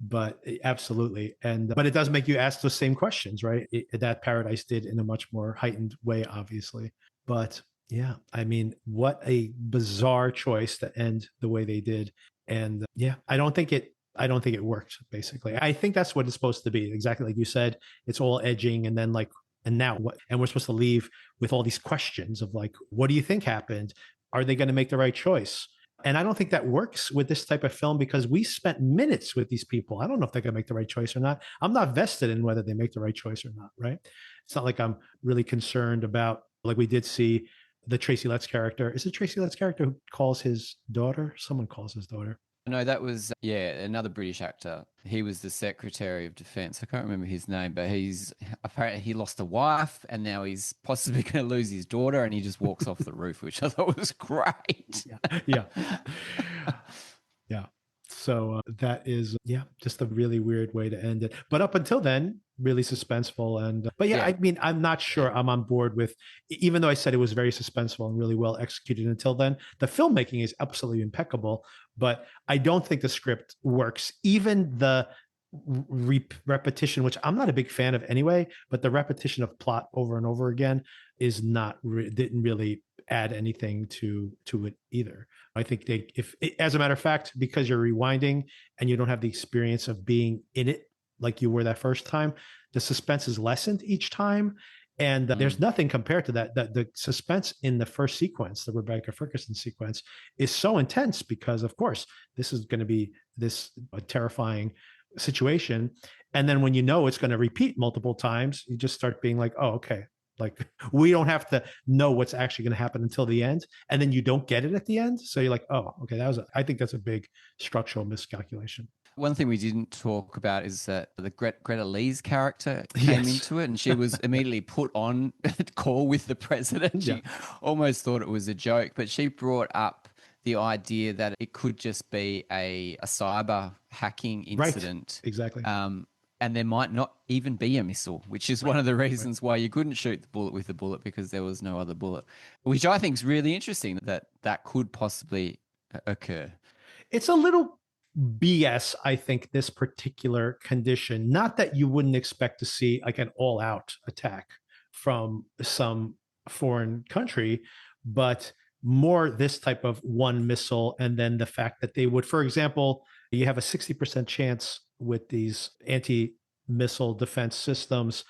But absolutely. But it does make you ask those same questions, right? That Paradise did in a much more heightened way, obviously. But yeah, I mean, what a bizarre choice to end the way they did. And yeah, I don't think it worked, basically. I think that's what it's supposed to be. Exactly like you said, it's all edging, and then like, and now what? And we're supposed to leave with all these questions of like, what do you think happened? Are they going to make the right choice? And I don't think that works with this type of film, because we spent minutes with these people. I don't know if they're going to make the right choice or not. I'm not vested in whether they make the right choice or not, right? It's not like I'm really concerned about, like we did see the Tracy Letts character. Is it Tracy Letts character who calls his daughter? Someone calls his daughter. No, that was, another British actor. He was the Secretary of Defense. I can't remember his name, but apparently he lost a wife, and now he's possibly going to lose his daughter, and he just walks off the roof, which I thought was great. Yeah. So that is, just a really weird way to end it. But up until then, really suspenseful. But I mean, I'm not sure I'm on board with, even though I said it was very suspenseful and really well executed until then, the filmmaking is absolutely impeccable, but I don't think the script works. Even the repetition, which I'm not a big fan of anyway, but the repetition of plot over and over again is didn't really add anything to it either. I think as a matter of fact, because you're rewinding and you don't have the experience of being in it like you were that first time, the suspense is lessened each time. And there's nothing compared to that. The suspense in the first sequence, the Rebecca Ferguson sequence, is so intense because, of course, this is going to be this terrifying situation. And then when you know it's going to repeat multiple times, you just start being like, oh, okay. Like, we don't have to know what's actually going to happen until the end. And then you don't get it at the end. So you're like, oh, okay, I think that's a big structural miscalculation. One thing we didn't talk about is that the Greta Lee's character came into it, and she was immediately put on a call with the president. She almost thought it was a joke, but she brought up the idea that it could just be a cyber hacking incident. Right. Exactly. And there might not even be a missile, which is one of the reasons why you couldn't shoot the bullet with the bullet, because there was no other bullet, which I think is really interesting that could possibly occur. It's a little BS, I think, this particular condition. Not that you wouldn't expect to see like an all-out attack from some foreign country, but more this type of one missile, and then the fact that they would, for example, you have a 60% chance with these missile defense systems.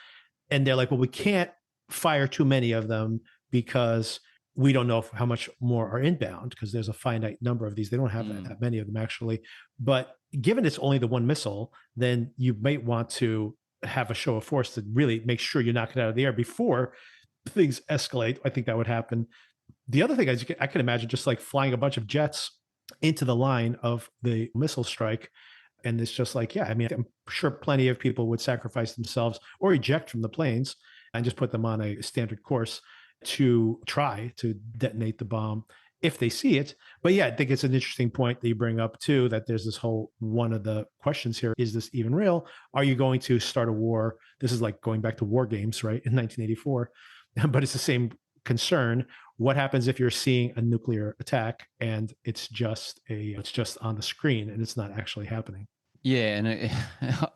And they're like, well, we can't fire too many of them because we don't know how much more are inbound because there's a finite number of these. They don't have that many of them actually. But given it's only the one missile, then you might want to have a show of force to really make sure you knock it out of the air before things escalate. I think that would happen. The other thing is I can imagine just like flying a bunch of jets into the line of the missile strike. And it's just like, yeah, I mean, I'm sure plenty of people would sacrifice themselves or eject from the planes and just put them on a standard course to try to detonate the bomb if they see it. But yeah, I think it's an interesting point that you bring up too, that there's this whole, one of the questions here, is this even real? Are you going to start a war? This is like going back to war games, right? In 1984, but it's the same concern. What happens if you're seeing a nuclear attack and it's just on the screen and it's not actually happening? Yeah, and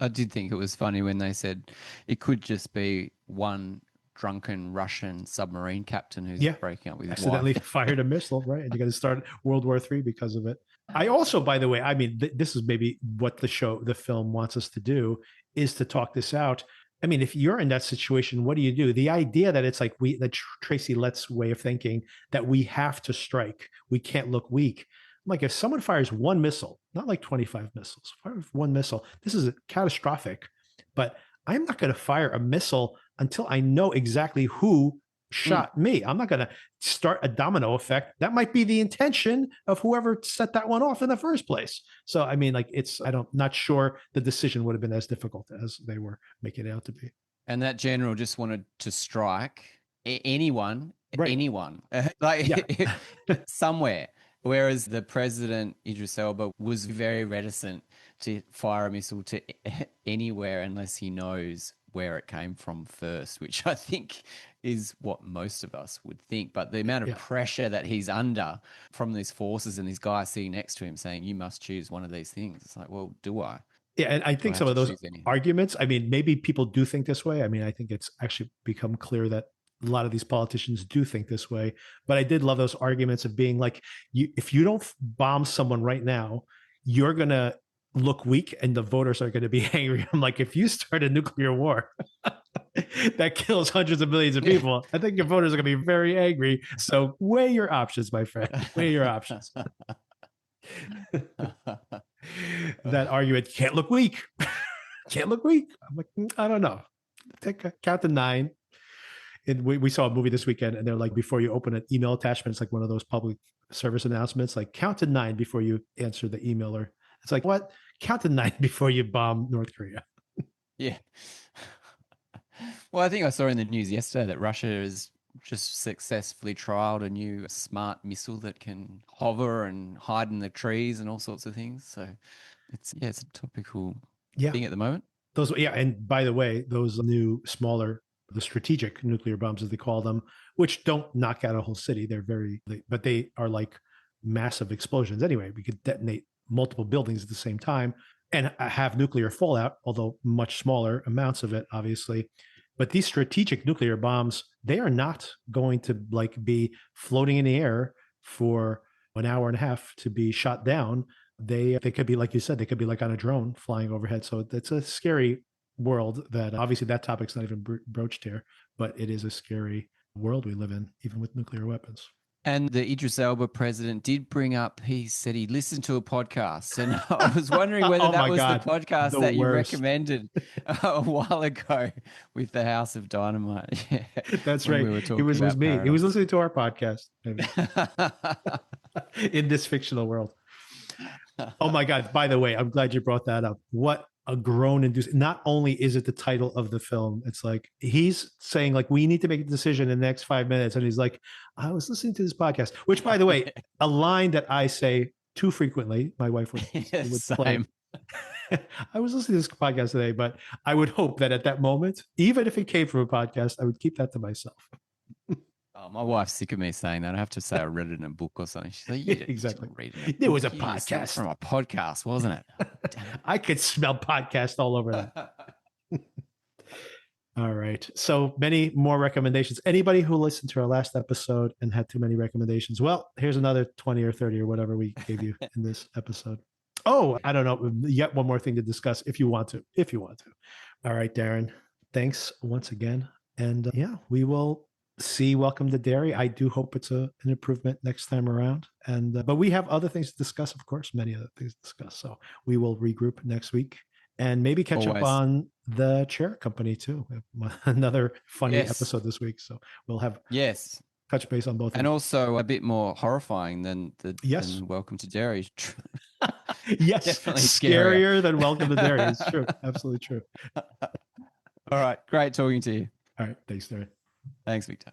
I did think it was funny when they said it could just be one drunken Russian submarine captain who's breaking up with his accidentally wife. Fired a missile, right? And you got to start World War III because of it. I also, by the way, I mean, this is maybe what the film wants us to do, is to talk this out. I mean, if you're in that situation, what do you do? The idea that it's like the Tracy Letts way of thinking that we have to strike, we can't look weak. I'm like, if someone fires one missile, not like 25 missiles, fire one missile, this is catastrophic. But I'm not going to fire a missile until I know exactly who shot me. I'm not going to start a domino effect. That might be the intention of whoever set that one off in the first place. So, I mean, like not sure the decision would have been as difficult as they were making it out to be. And that general just wanted to strike anyone, somewhere. Whereas the president, Idris Elba, was very reticent to fire a missile to anywhere unless he knows where it came from first, which I think is what most of us would think. But the amount of pressure that he's under from these forces and these guys sitting next to him saying, you must choose one of these things. It's like, well, do I? Yeah, and I think some of those arguments, I mean, maybe people do think this way. I mean, I think it's actually become clear that a lot of these politicians do think this way. But I did love those arguments of being like, if you don't bomb someone right now, you're going to look weak and the voters are going to be angry. I'm like, if you start a nuclear war that kills hundreds of millions of people, I think your voters are going to be very angry. So weigh your options, my friend. Weigh your options. That argument, can't look weak. Can't look weak. I'm like, I don't know. Count to 9. We saw a movie this weekend and they're like, before you open an email attachment, it's like one of those public service announcements, like count to 9 before you answer the emailer. It's like, what? Count to 9 before you bomb North Korea. Yeah. Well, I think I saw in the news yesterday that Russia has just successfully trialed a new smart missile that can hover and hide in the trees and all sorts of things. So it's a topical thing at the moment. And by the way, those new smaller, the strategic nuclear bombs, as they call them, which don't knock out a whole city. But they are like massive explosions. Anyway, we could detonate multiple buildings at the same time and have nuclear fallout, although much smaller amounts of it, obviously. But these strategic nuclear bombs, they are not going to be floating in the air for an hour and a half to be shot down. They could be, like you said, they could be like on a drone flying overhead. So it's a scary world that obviously that topic's not even broached here, but it is a scary world we live in, even with nuclear weapons. And the Idris Elba president did bring up, he said he listened to a podcast. And I was wondering whether that was the podcast that you recommended a while ago with the House of Dynamite. Yeah, that's right. It was me. Paradox. He was listening to our podcast in this fictional world. Oh my God. By the way, I'm glad you brought that up. What a groan-induced. Not only is it the title of the film, it's like he's saying like, we need to make a decision in the next 5 minutes. And he's like, I was listening to this podcast, which by the way, a line that I say too frequently, my wife would play. I was listening to this podcast today, but I would hope that at that moment, even if it came from a podcast, I would keep that to myself. Oh, my wife's sick of me saying that. I have to say I read it in a book or something. She's like, yeah, exactly. There was a podcast from a podcast, wasn't it? I could smell podcast all over that. All right. So many more recommendations. Anybody who listened to our last episode and had too many recommendations, well, here's another 20 or 30 or whatever we gave you in this episode. Oh, I don't know. Yet one more thing to discuss if you want to. If you want to. All right, Darren. Thanks once again. And yeah, we will see Welcome to Derry. I do hope it's an improvement next time around. And but we have other things to discuss, of course, many other things to discuss. So we will regroup next week and maybe catch up Always. on the Chair Company too. Another funny Yes. episode this week. So we'll have Yes. touch base on both. And also a bit more horrifying than Yes. than Welcome to Derry. Yes, Definitely scarier than Welcome to Derry. It's true. Absolutely true. All right. Great talking to you. All right. Thanks, Darren. Thanks, Victor.